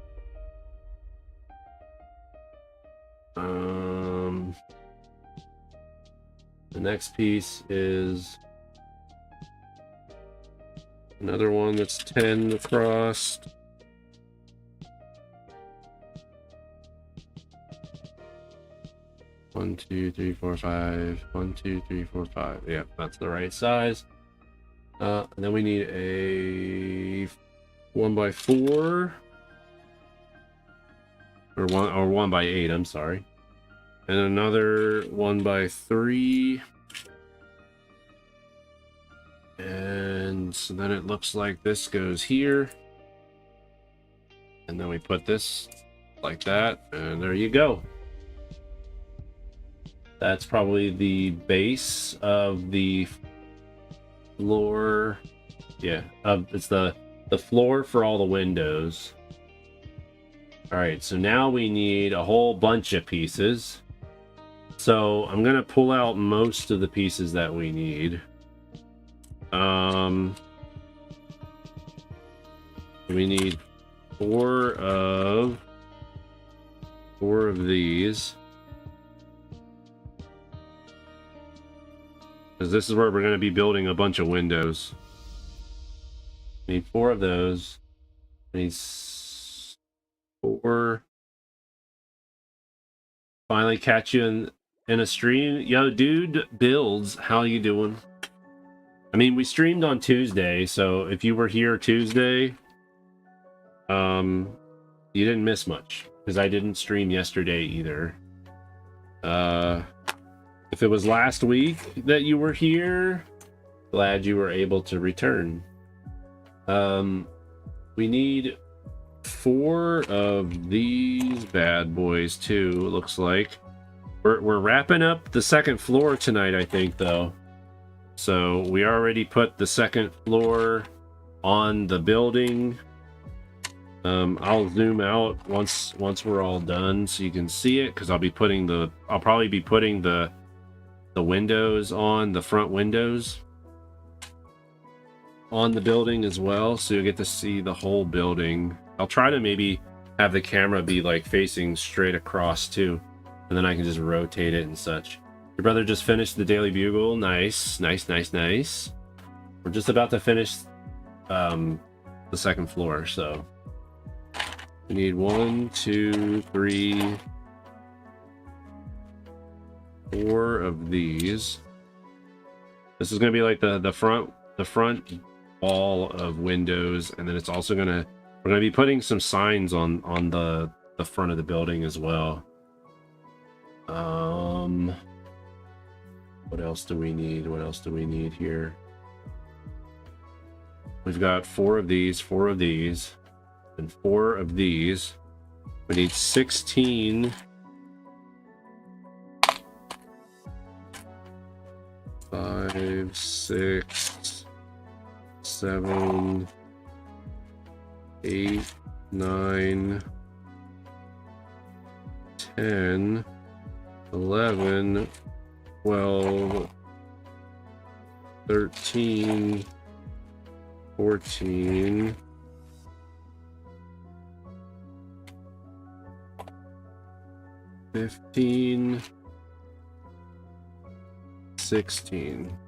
The next piece is another one that's 10 across. One, two, three, four, five. 1, 2, 3, 4, 5. Yeah, that's the right size. And then we need a 1x4 or 1x8. I'm sorry, and another 1x3. And so then it looks like this goes here, and then we put this like that, and there you go. That's probably the base of the floor. Yeah, it's the floor for all the windows. All right, so now we need a whole bunch of pieces. So I'm gonna pull out most of the pieces that we need. We need four of these, because this is where we're going to be building a bunch of windows. We need 4 of those. We need 4. Finally catch you in a stream. Yo, dude, Builds, how you doing? I mean, we streamed on Tuesday, so if you were here Tuesday, you didn't miss much, because I didn't stream yesterday either. If it was last week that you were here, glad you were able to return. We need 4 of these bad boys too, it looks like. We're wrapping up the second floor tonight, I think, though. So we already put the second floor on the building. I'll zoom out once we're all done so you can see it, because I'll probably be putting the windows on, the front windows on the building as well, so you'll get to see the whole building. I'll try to maybe have the camera be like facing straight across too, and then I can just rotate it and such. Your brother just finished the Daily Bugle. Nice, nice, nice, nice. We're just about to finish the second floor, so we need 1, 2, 3, 4 of these. This is gonna be like the front wall of windows, and then it's also we're gonna be putting some signs on the front of the building as well. What else do we need? What else do we need here? We've got 4 of these, 4 of these, and 4 of these. We need 16. 5, 6, 7, 8, 9, 10, 11, 12, 13, 14, 15, 16.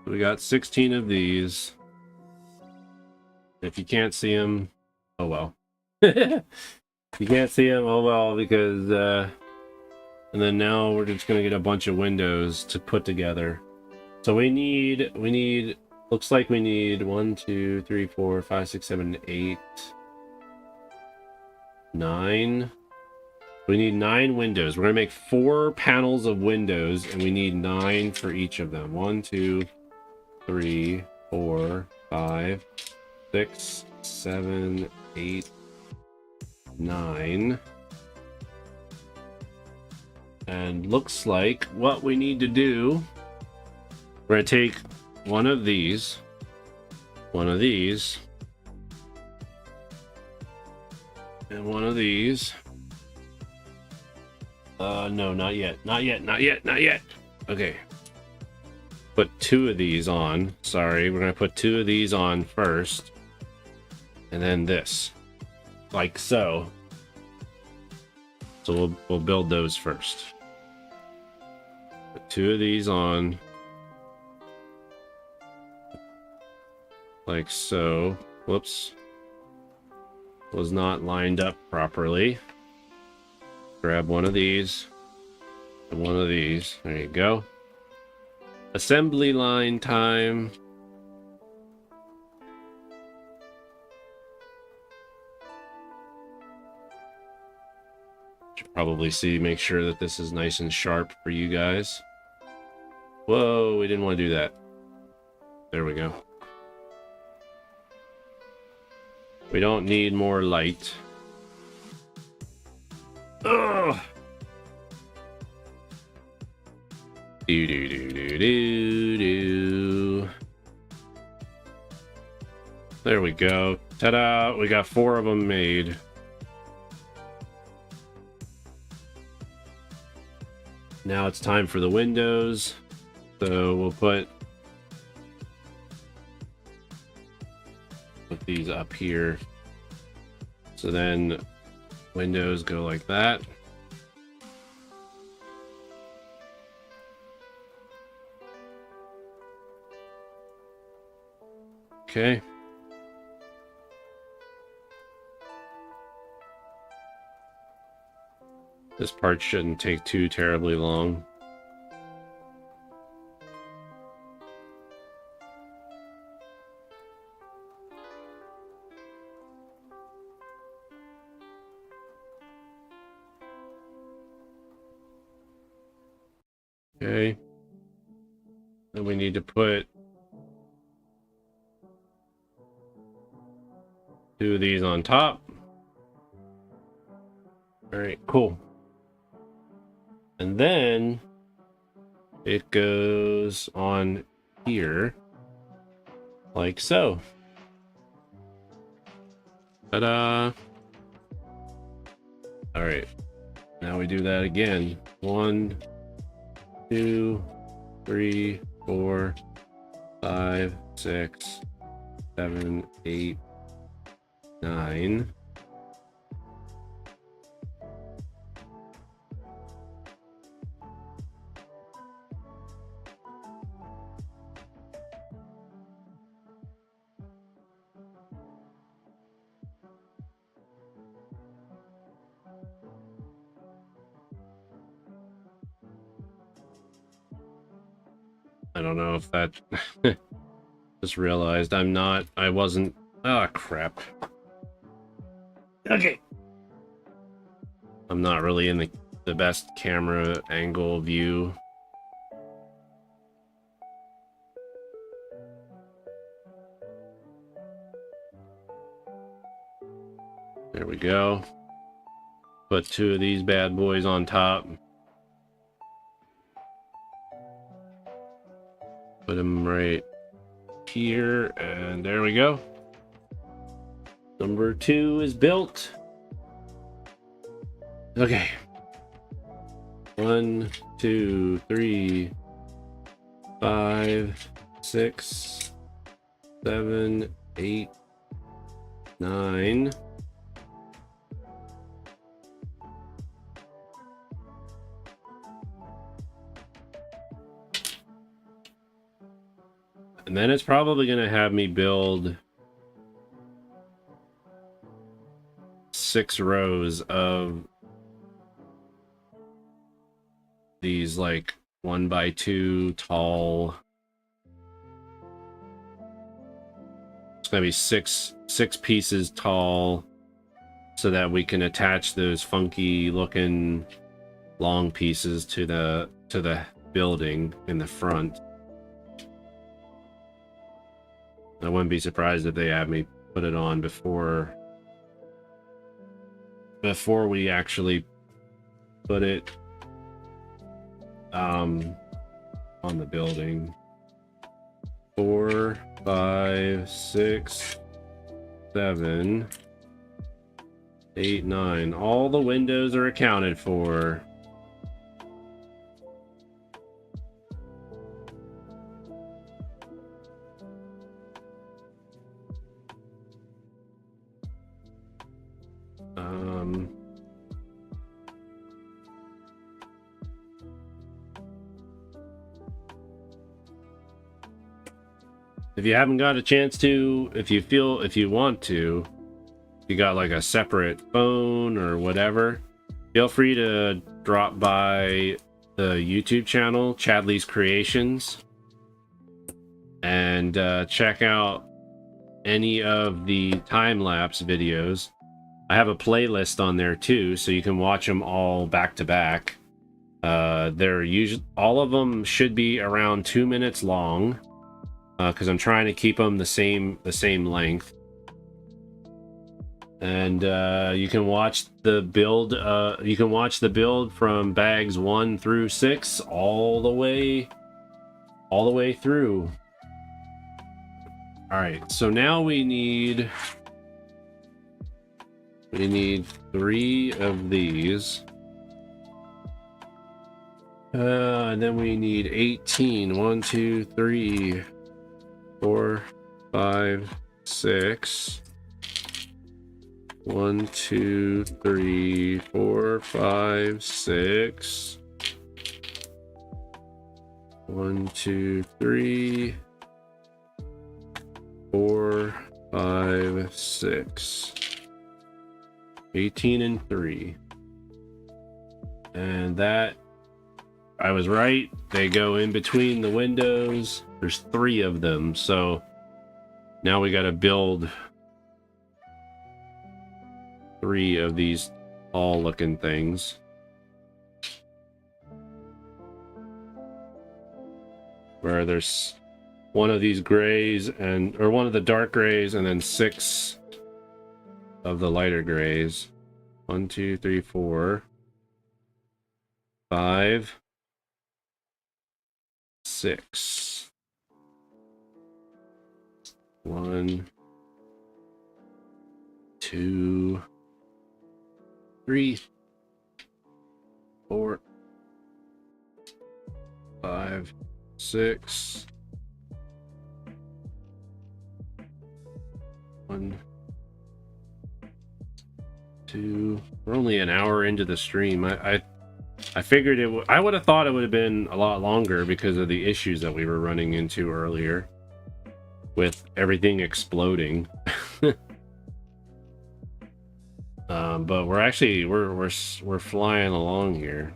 We got 16 of these. If you can't see them, oh well. If you can't see them, oh well, because and then now we're just gonna get a bunch of windows to put together. So we need looks like we need 1, 2, 3, 4, 5, 6, 7, 8, 9. We need 9 windows. We're gonna make 4 panels of windows, and we need 9 for each of them. 1, 2, 3, 4, 5, 6, 7, 8, 9. And looks like what we need to do, we're gonna take one of these, and one of these. No, not yet. Okay. Put 2 of these on. Sorry, we're gonna put 2 of these on first. And then this. Like so. So we'll build those first. Put 2 of these on. Like so. Whoops. Was not lined up properly. Grab one of these. And one of these. There you go. Assembly line time. Should probably make sure that this is nice and sharp for you guys. Whoa, we didn't want to do that. There we go. We don't need more light. Ugh. Do do do do do do. There we go. Ta-da! We got 4 of them made. Now it's time for the windows. So we'll put these up here. So then windows go like that. Okay. This part shouldn't take too terribly long. Okay. Then we need to put 2 of these on top. All right, cool. And then it goes on here like so. Ta-da! All right, now we do that again. 1, 2, 3, 4, 5, 6, 7, 8, 9. I don't know if that just realized I wasn't. Ah, crap. Okay. I'm not really in the best camera angle view. There we go. Put 2 of these bad boys on top. Put them right here, and there we go. Number 2 is built. Okay. 1, 2, 3, 5, 6, 7, 8, 9. And then it's probably going to have me build 6 rows of these like 1x2 tall. It's going to be six pieces tall so that we can attach those funky looking long pieces to the building in the front. I wouldn't be surprised if they have me put it on before we actually put it on the building. 4, 5, 6, 7, 8, 9. All the windows are accounted for. if you haven't got a chance to, if you want to, you got like a separate phone or whatever, feel free to drop by the YouTube channel, Chadley's Creations, and check out any of the time-lapse videos. I have a playlist on there too, so you can watch them all back to back. They're usually, all of them should be around 2 minutes long, because I'm trying to keep them the same length. And you can watch the build. You can watch the build from bags 1 through 6 all the way through. All right, so now we need 3 of these. And then we need 18. 1, 2, 3, 4, 5, 6. 1, 2, 3, 4, 5, 6. 1, 2, 3, 4, 5, 6. 18 and 3. And that, I was right. They go in between the windows. There's 3 of them. So now we got to build 3 of these tall looking things. Where there's one of these grays or one of the dark grays, and then 6 of the lighter grays. 1, 2, 3, 4, 5, 6. 1, 2, 3, 4, 5, 6. 1, 2. We're only an hour into the stream. I figured I would have thought it would have been a lot longer because of the issues that we were running into earlier with everything exploding. But we're actually we're flying along here.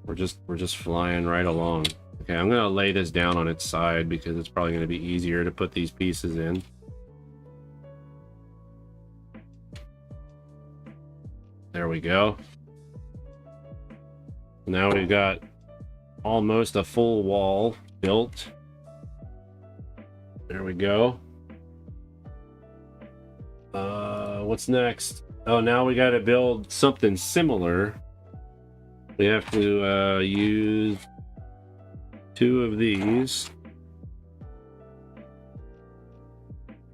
We're just flying right along. Okay, I'm gonna lay this down on its side because it's probably gonna be easier to put these pieces in. There we go. Now we've got almost a full wall built. There we go. What's next? Oh, now we got to build something similar. We have to use 2 of these.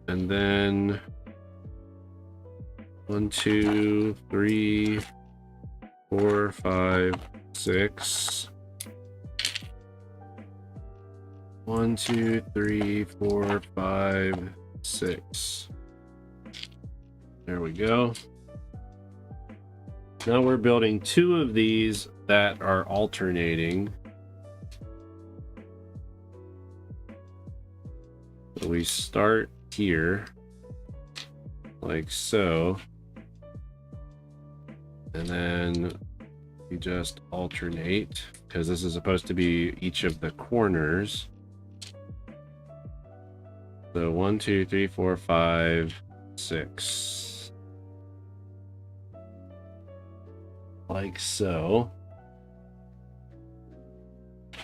And then 1, 2, 3, 4, 5, 6. 1, 2, 3, 4, 5, 6. There we go. Now we're building 2 of these that are alternating. So we start here, like so. And then we just alternate, because this is supposed to be each of the corners. So 1, 2, 3, 4, 5, 6. Like so.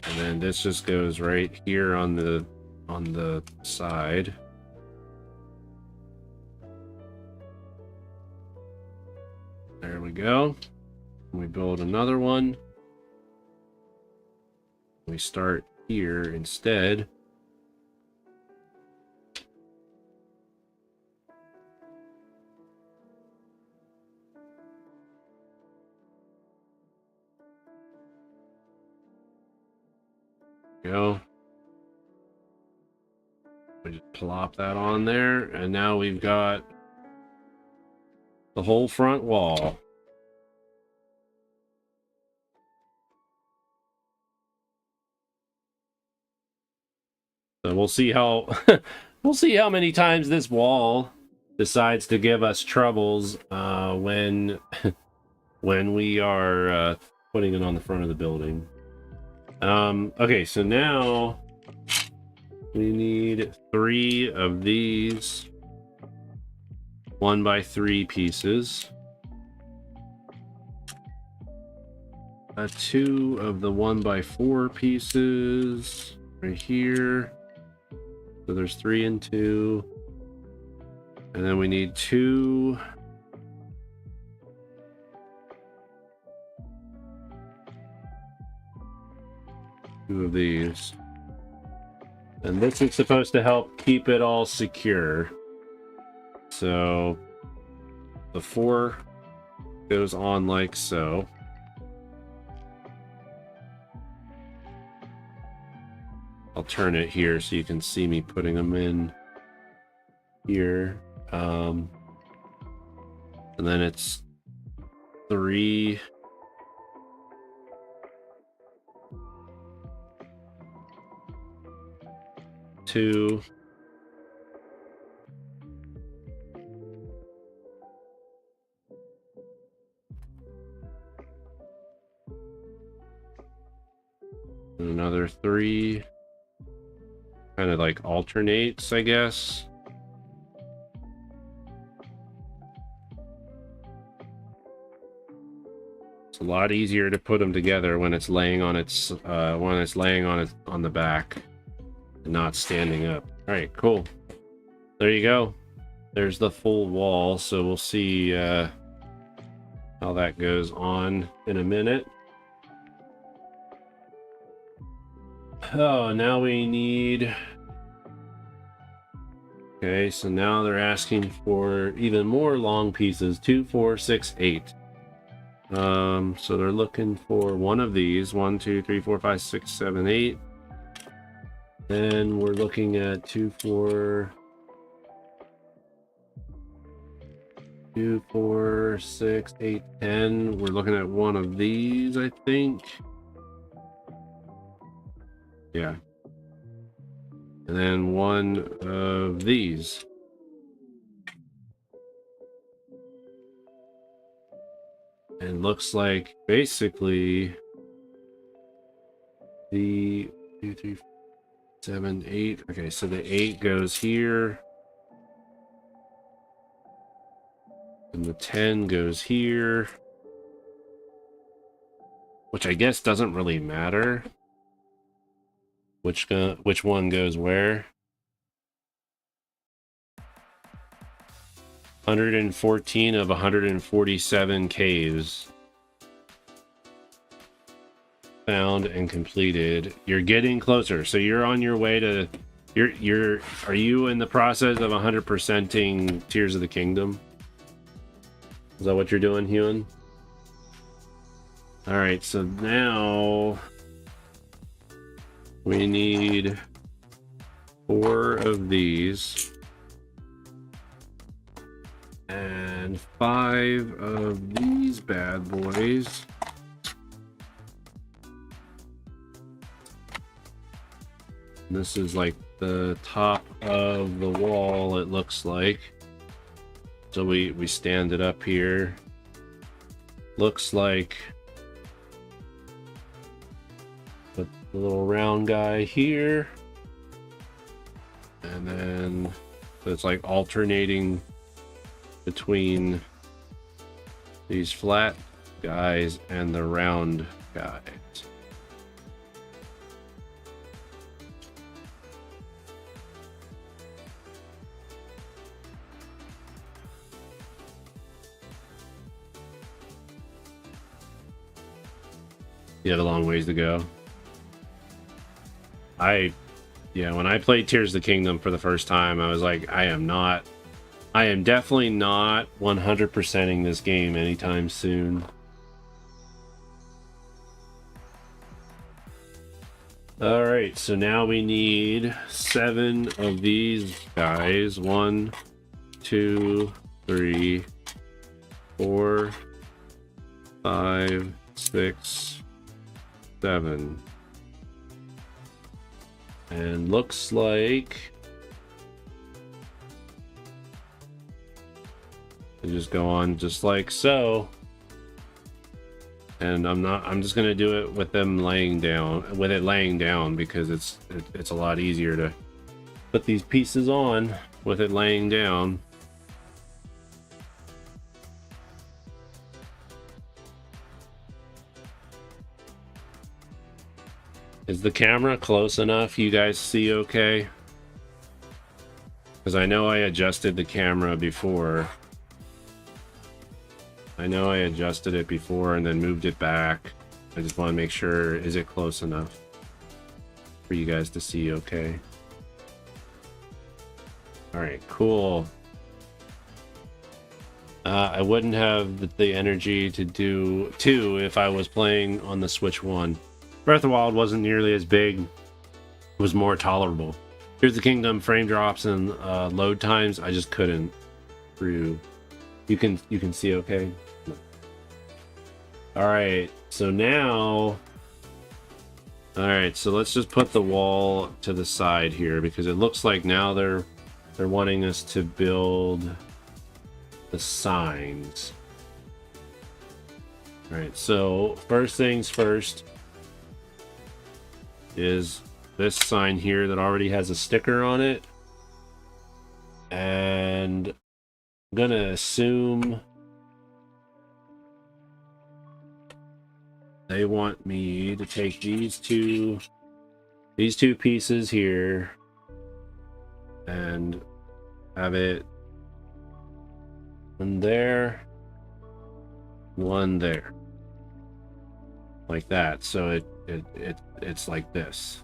And then this just goes right here on the side. There we go. We build another one. We start here instead. Go. We just plop that on there, and now we've got the whole front wall. So we'll see how we'll see how many times this wall decides to give us troubles when when we are putting it on the front of the building. Okay, so now we need 3 of these 1x3 pieces. 2 of the 1x4 pieces right here. So there's 3 and 2. And then we need 2 of these. And this is supposed to help keep it all secure. So the 4 goes on like so. I'll turn it here so you can see me putting them in here. And then it's 3 2 and another 3. Kind of like alternates, I guess. It's a lot easier to put them together when it's laying on its on the back and not standing up. All right, cool. There you go. There's the full wall. So we'll see how that goes on in a minute. Oh, now we need... Okay, so now they're asking for even more long pieces. 2, 4, 6, 8. So they're looking for one of these. 1, 2, 3, 4, 5, 6, 7, 8. Then we're looking at 2, 4... 2, 4, 6, 8, 10. We're looking at one of these, I think. Yeah. And then one of these. And looks like basically the 2, 3, 4, 7, 8. Okay, so the 8 goes here. And the 10 goes here. Which I guess doesn't really matter. Which one goes where? 114 of 147 caves found and completed. You're getting closer, so you're on your way to. Are you in the process of 100%ing Tears of the Kingdom? Is that what you're doing, Hewan? All right, so now we need 4 of these and 5 of these bad boys. This is like the top of the wall, it looks like. So we stand it up here. Looks like put the little round guy here. And then so it's like alternating between these flat guys and the round guys. You have a long ways to go. Yeah, when I played Tears of the Kingdom for the first time, I was like, I am definitely not 100%ing this game anytime soon. All right, so now we need 7 of these guys. 1, 2, 3, 4, 5, 6, 7. And looks like I just go on just like so. And I'm just gonna do it with them laying down, because it's a lot easier to put these pieces on with it laying down. Is the camera close enough? You guys see okay? Because I know I adjusted the camera before. I know I adjusted it before and then moved it back. I just want to make sure, is it close enough for you guys to see okay? All right, cool. I wouldn't have the energy to do 2 if I was playing on the Switch 1. Breath of the Wild wasn't nearly as big. It was more tolerable. Here's the Kingdom, frame drops and load times. I just couldn't through. You can see okay. All right, so now. All right, so let's just put the wall to the side here, because it looks like now they're wanting us to build the signs. All right, so first things first is this sign here that already has a sticker on it, and I'm gonna assume they want me to take these two pieces here and have it one there, one there, like that. So it's like this.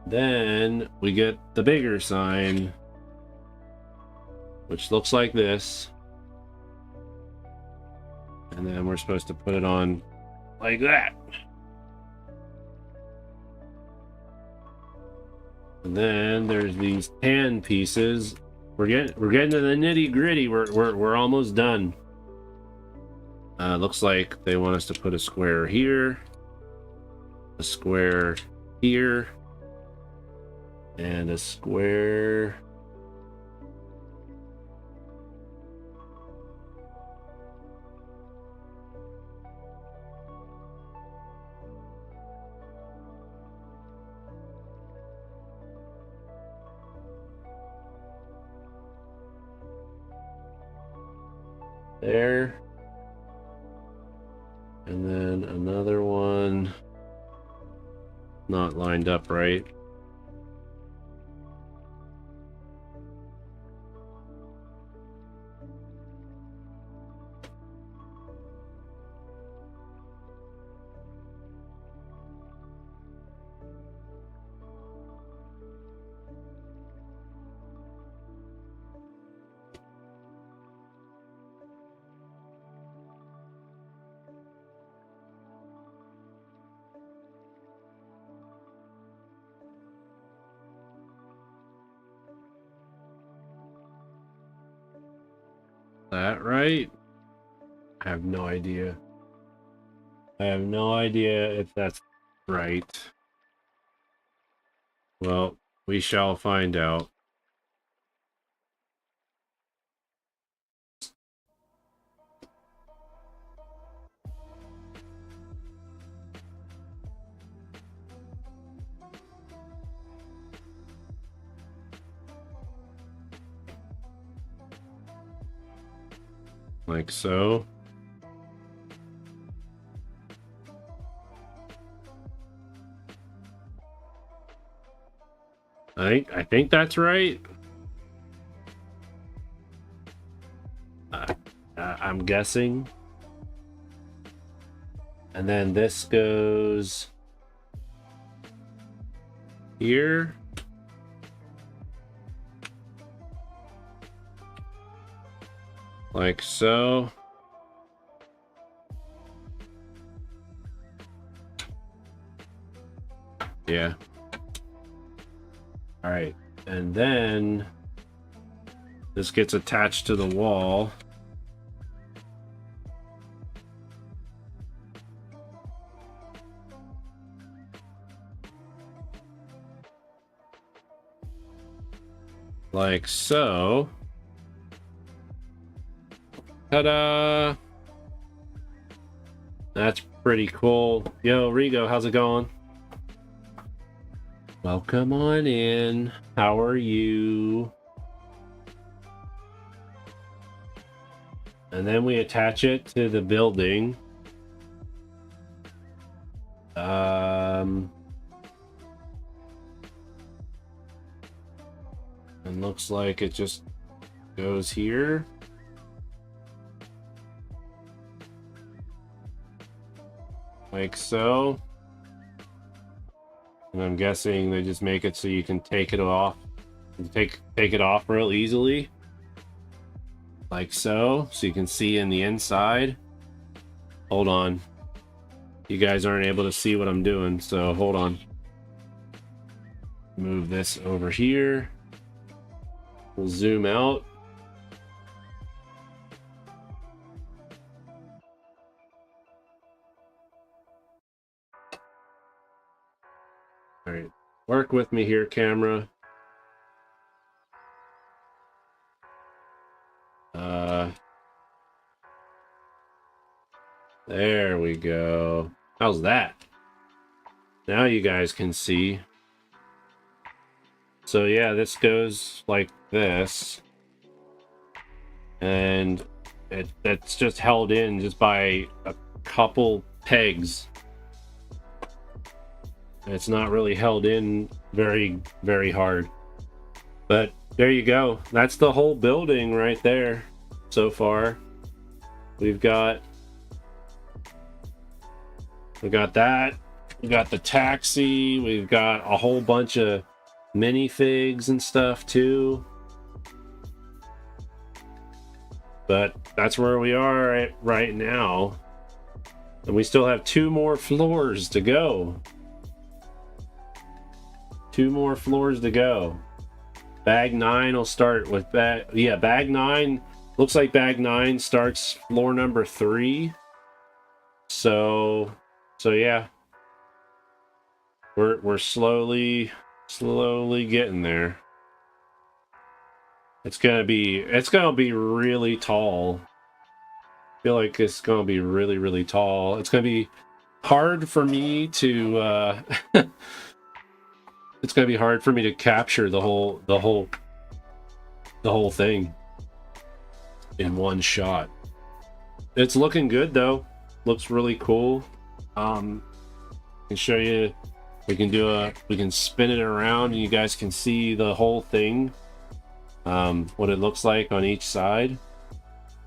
Then we get the bigger sign, which looks like this. And then we're supposed to put it on like that. And then there's these tan pieces. We're getting to the nitty gritty. We're almost done. Looks like they want us to put a square here, a square here, and a square there, and then another one not lined up right. That right? I have no idea. I have no idea if that's right. Well, we shall find out. Like so. I think that's right. I'm guessing. And then this goes here. Like so. Yeah. All right. And then this gets attached to the wall. like so. Ta-da! That's pretty cool. Yo, Rigo, how's it going? Welcome on in. How are you? And then we attach it to the building. And looks like it just goes here. Like so. And I'm guessing they just make it so you can take it off. Take it off real easily. Like so. So you can see in the inside. Hold on. You guys aren't able to see what I'm doing, so hold on. Move this over here. We'll zoom out. All right, work with me here, camera. There we go. How's that? Now you guys can see. So yeah, this goes like this. And that's just held in just by a couple pegs. It's not really held in very, very hard. But there you go. That's the whole building right there so far. We've got that. We got the taxi. We've got a whole bunch of minifigs and stuff too. But that's where we are right now. And we still have 2 more floors to go. 2 more floors to go. Bag 9 will start with that. Yeah, bag 9. Looks like bag 9 starts floor number 3. So yeah. We're slowly getting there. It's gonna be really tall. I feel like it's gonna be really, really tall. It's gonna be hard for me to it's gonna be hard for me to capture the whole thing in one shot. It's looking good though. Looks really cool. I can show you. We can spin it around and you guys can see the whole thing. What it looks like on each side.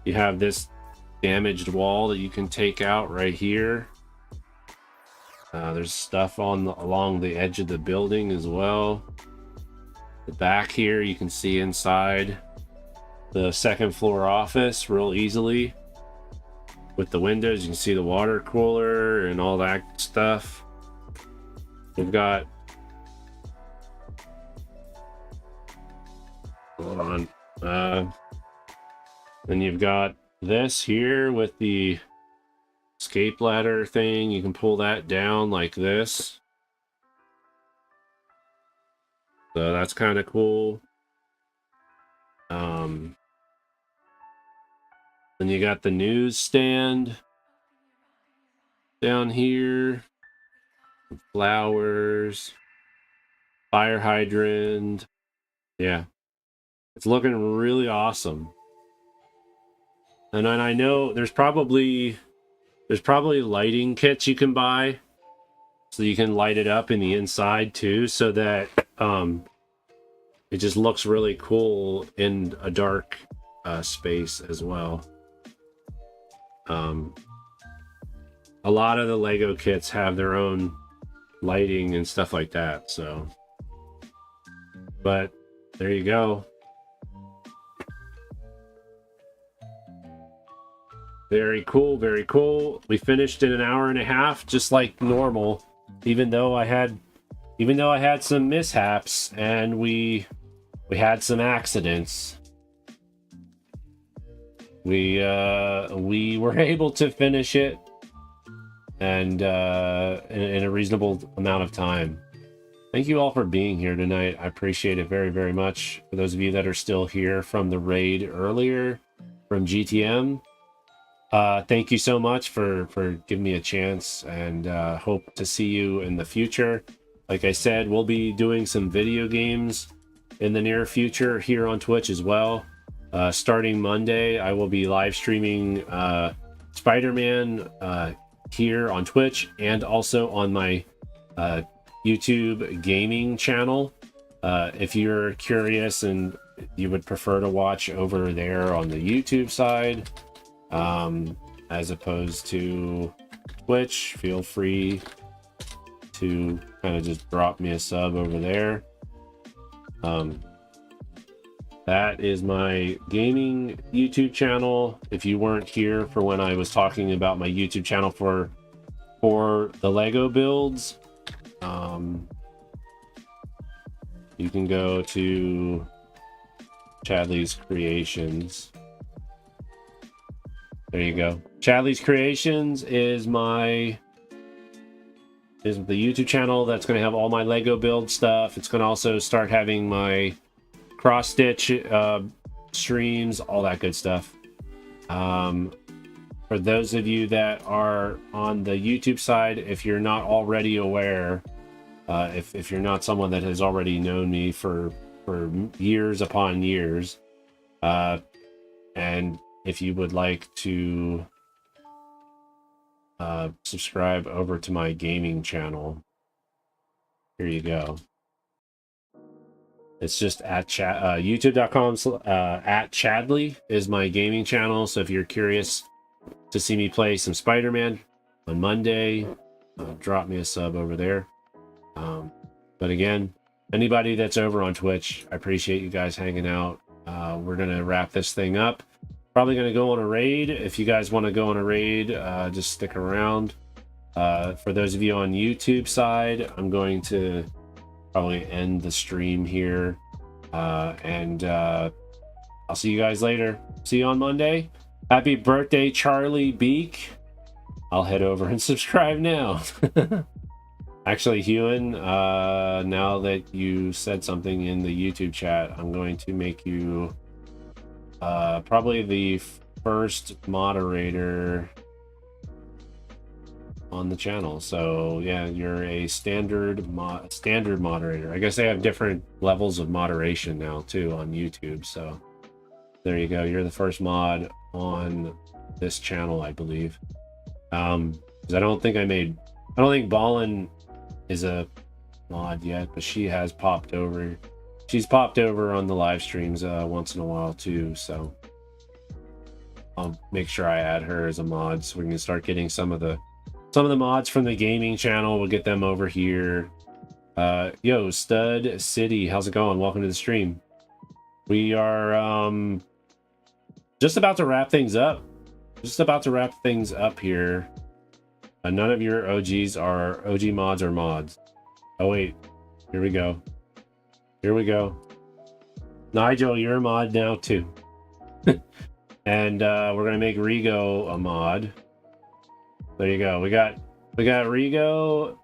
You have this damaged wall that you can take out right here. There's stuff along the edge of the building as well. The back here you can see inside the 2nd floor office real easily. With the windows you can see the water cooler and all that stuff. We've got, hold on, then you've got this here with the escape ladder thing. You can pull that down like this. So that's kind of cool. Then you got the newsstand down here. Flowers, fire hydrant. Yeah, it's looking really awesome. And then I know there's probably lighting kits you can buy, so you can light it up in the inside too, so that it just looks really cool in a dark space as well. A lot of the Lego kits have their own lighting and stuff like that, so but there you go. Very cool, very cool. We finished in an hour and a half, just like normal, even though I had some mishaps and we had some accidents. We were able to finish it and in a reasonable amount of time. thank you all for being here tonight. I appreciate it very, very much. For those of you that are still here from the raid earlier from GTM, thank you so much for giving me a chance, and hope to see you in the future. Like I said, we'll be doing some video games in the near future here on Twitch as well. Starting Monday, I will be live streaming Spider-Man here on Twitch, and also on my YouTube gaming channel. If you're curious and you would prefer to watch over there on the YouTube side, as opposed to Twitch, feel free to kind of just drop me a sub over there. That is my gaming YouTube channel. If you weren't here for when I was talking about my YouTube channel for the Lego builds, you can go to Chadley's Creations. There you go. Chadley's Creations is the YouTube channel that's going to have all my Lego build stuff. It's going to also start having my cross stitch streams, all that good stuff. For those of you that are on the YouTube side, if you're not already aware, if you're not someone that has already known me for years upon years, and if you would like to subscribe over to my gaming channel, here you go. It's just at youtube.com at Chadley is my gaming channel. So if you're curious to see me play some Spider-Man on Monday, drop me a sub over there. But again, anybody that's over on Twitch, I appreciate you guys hanging out. We're gonna wrap this thing up. Probably gonna go on a raid. If you guys want to go on a raid, just stick around. For those of you on YouTube side, I'm going to probably end the stream here, and I'll see you guys later. See you on Monday. Happy birthday, Charlie Beak. I'll head over and subscribe now. Actually, Hewan, now that you said something in the YouTube chat, I'm going to make you probably the first moderator on the channel. So yeah, you're a standard moderator. I guess they have different levels of moderation now too on YouTube. So there you go. You're the first mod on this channel, I believe. Because I don't think Ballin is a mod yet, but she has popped over. She's popped over on the live streams once in a while too. So I'll make sure I add her as a mod so we can start getting some of the mods from the gaming channel. We'll get them over here. Yo, Stud City, how's it going? Welcome to the stream. We are just about to wrap things up. Here. None of your OGs are OG mods or mods. Oh wait, here we go. Nigel, you're a mod now too. And we're gonna make Rigo a mod. There you go. We got Rigo,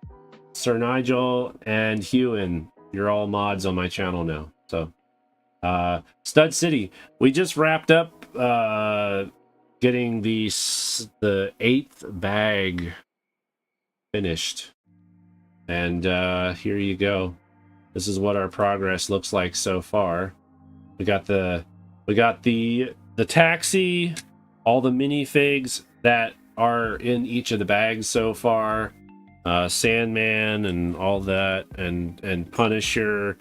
Sir Nigel, and Hewan. You're all mods on my channel now. So Stud City, we just wrapped up getting the 8th bag finished, and here you go. This is what our progress looks like so far. We got the taxi, all the minifigs that are in each of the bags so far, Sandman and all that, and Punisher,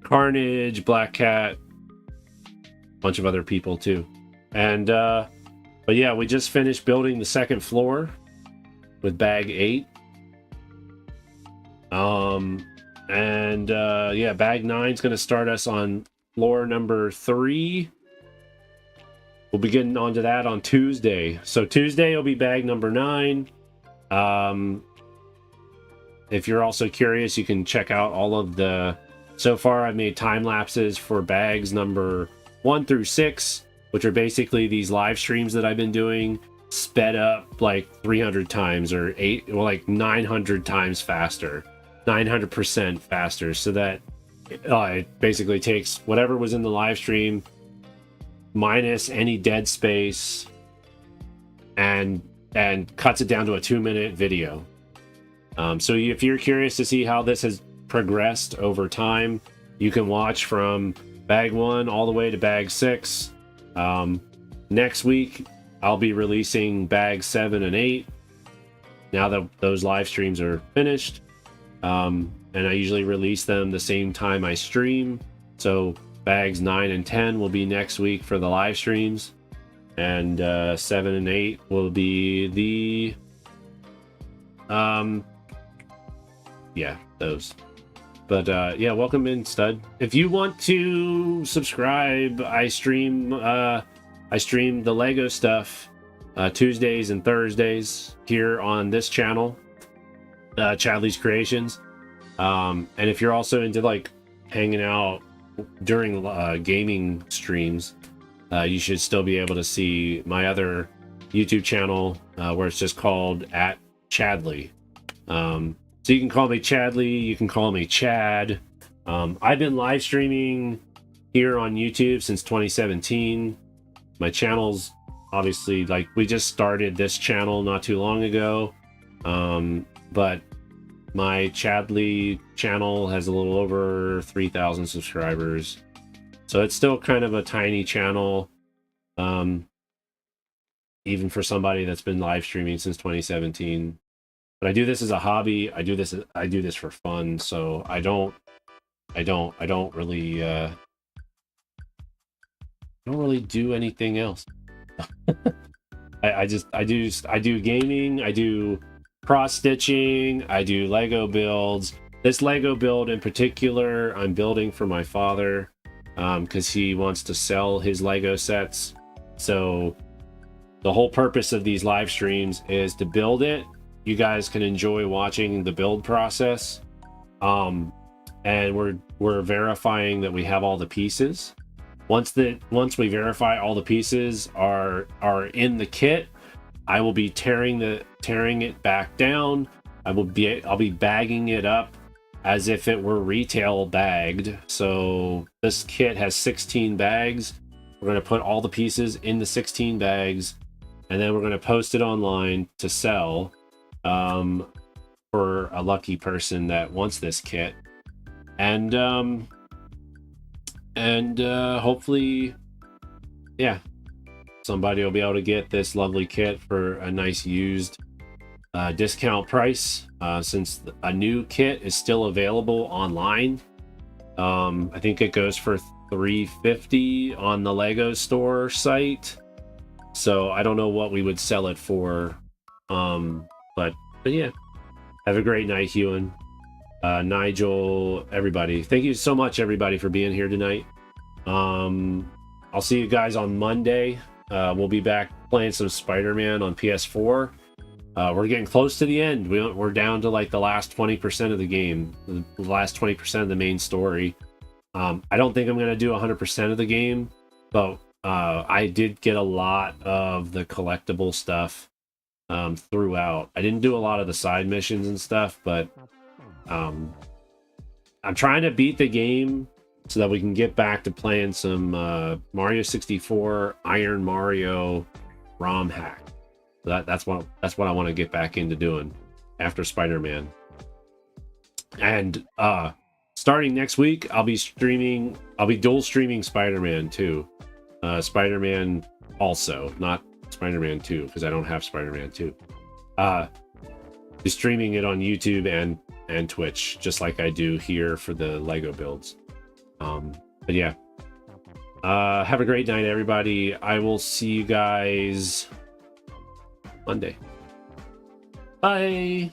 Carnage, Black Cat, bunch of other people too. And but yeah, we just finished building the second floor with bag 8. Yeah, bag 9 is going to start us on floor number 3. We'll be getting onto that on Tuesday. So Tuesday will be bag number 9. If you're also curious, you can check out all of the... So far, I've made time lapses for bags number 1 through 6, which are basically these live streams that I've been doing, sped up like 300 times or 900 times faster. 900% faster, so that it basically takes whatever was in the live stream minus any dead space and cuts it down to a 2-minute video. So if you're curious to see how this has progressed over time, you can watch from bag 1 all the way to bag 6. Next week I'll be releasing bag 7 and 8 now that those live streams are finished. And I usually release them the same time I stream. So bags 9 and 10 will be next week for the live streams. And 7 and 8 will be the... yeah, those. But yeah, welcome in, stud. If you want to subscribe, I stream the Lego stuff Tuesdays and Thursdays here on this channel, Chadley's Creations. And if you're also into like hanging out during gaming streams, you should still be able to see my other YouTube channel where it's just called @Chadley. So you can call me Chadley, you can call me Chad. I've been live streaming here on YouTube since 2017. My channel's obviously, like, we just started this channel not too long ago. But my Chadley channel has a little over 3,000 subscribers. So it's still kind of a tiny channel. Even for somebody that's been live streaming since 2017. But I do this as a hobby. I do this for fun. So I don't really do anything else. I do gaming, I do cross stitching, I do Lego builds. This Lego build in particular, I'm building for my father because he wants to sell his Lego sets. So the whole purpose of these live streams is to build it. You guys can enjoy watching the build process. And we're verifying that we have all the pieces. Once we verify all the pieces are in the kit, I will be tearing it back down. I'll be bagging it up as if it were retail bagged. So this kit has 16 bags. We're going to put all the pieces in the 16 bags, and then we're going to post it online to sell for a lucky person that wants this kit. And hopefully, yeah, somebody will be able to get this lovely kit for a nice used discount price, since a new kit is still available online. I think it goes for $350 on the Lego store site. So I don't know what we would sell it for. But yeah, have a great night, Hewan. Nigel, everybody. Thank you so much, everybody, for being here tonight. I'll see you guys on Monday. We'll be back playing some Spider-Man on PS4. We're getting close to the end. We're down to like the last 20% of the game, the last 20% of the main story. I don't think I'm going to do 100% of the game, but I did get a lot of the collectible stuff throughout. I didn't do a lot of the side missions and stuff, but I'm trying to beat the game so that we can get back to playing some Mario 64 Iron Mario ROM hack. That's what I want to get back into doing after Spider-Man. And starting next week, I'll be dual streaming Spider-Man too. Spider-Man also, not Spider-Man 2, because I don't have Spider-Man 2. Be streaming it on YouTube and Twitch, just like I do here for the Lego builds. But yeah, have a great night, everybody. I will see you guys Monday. Bye.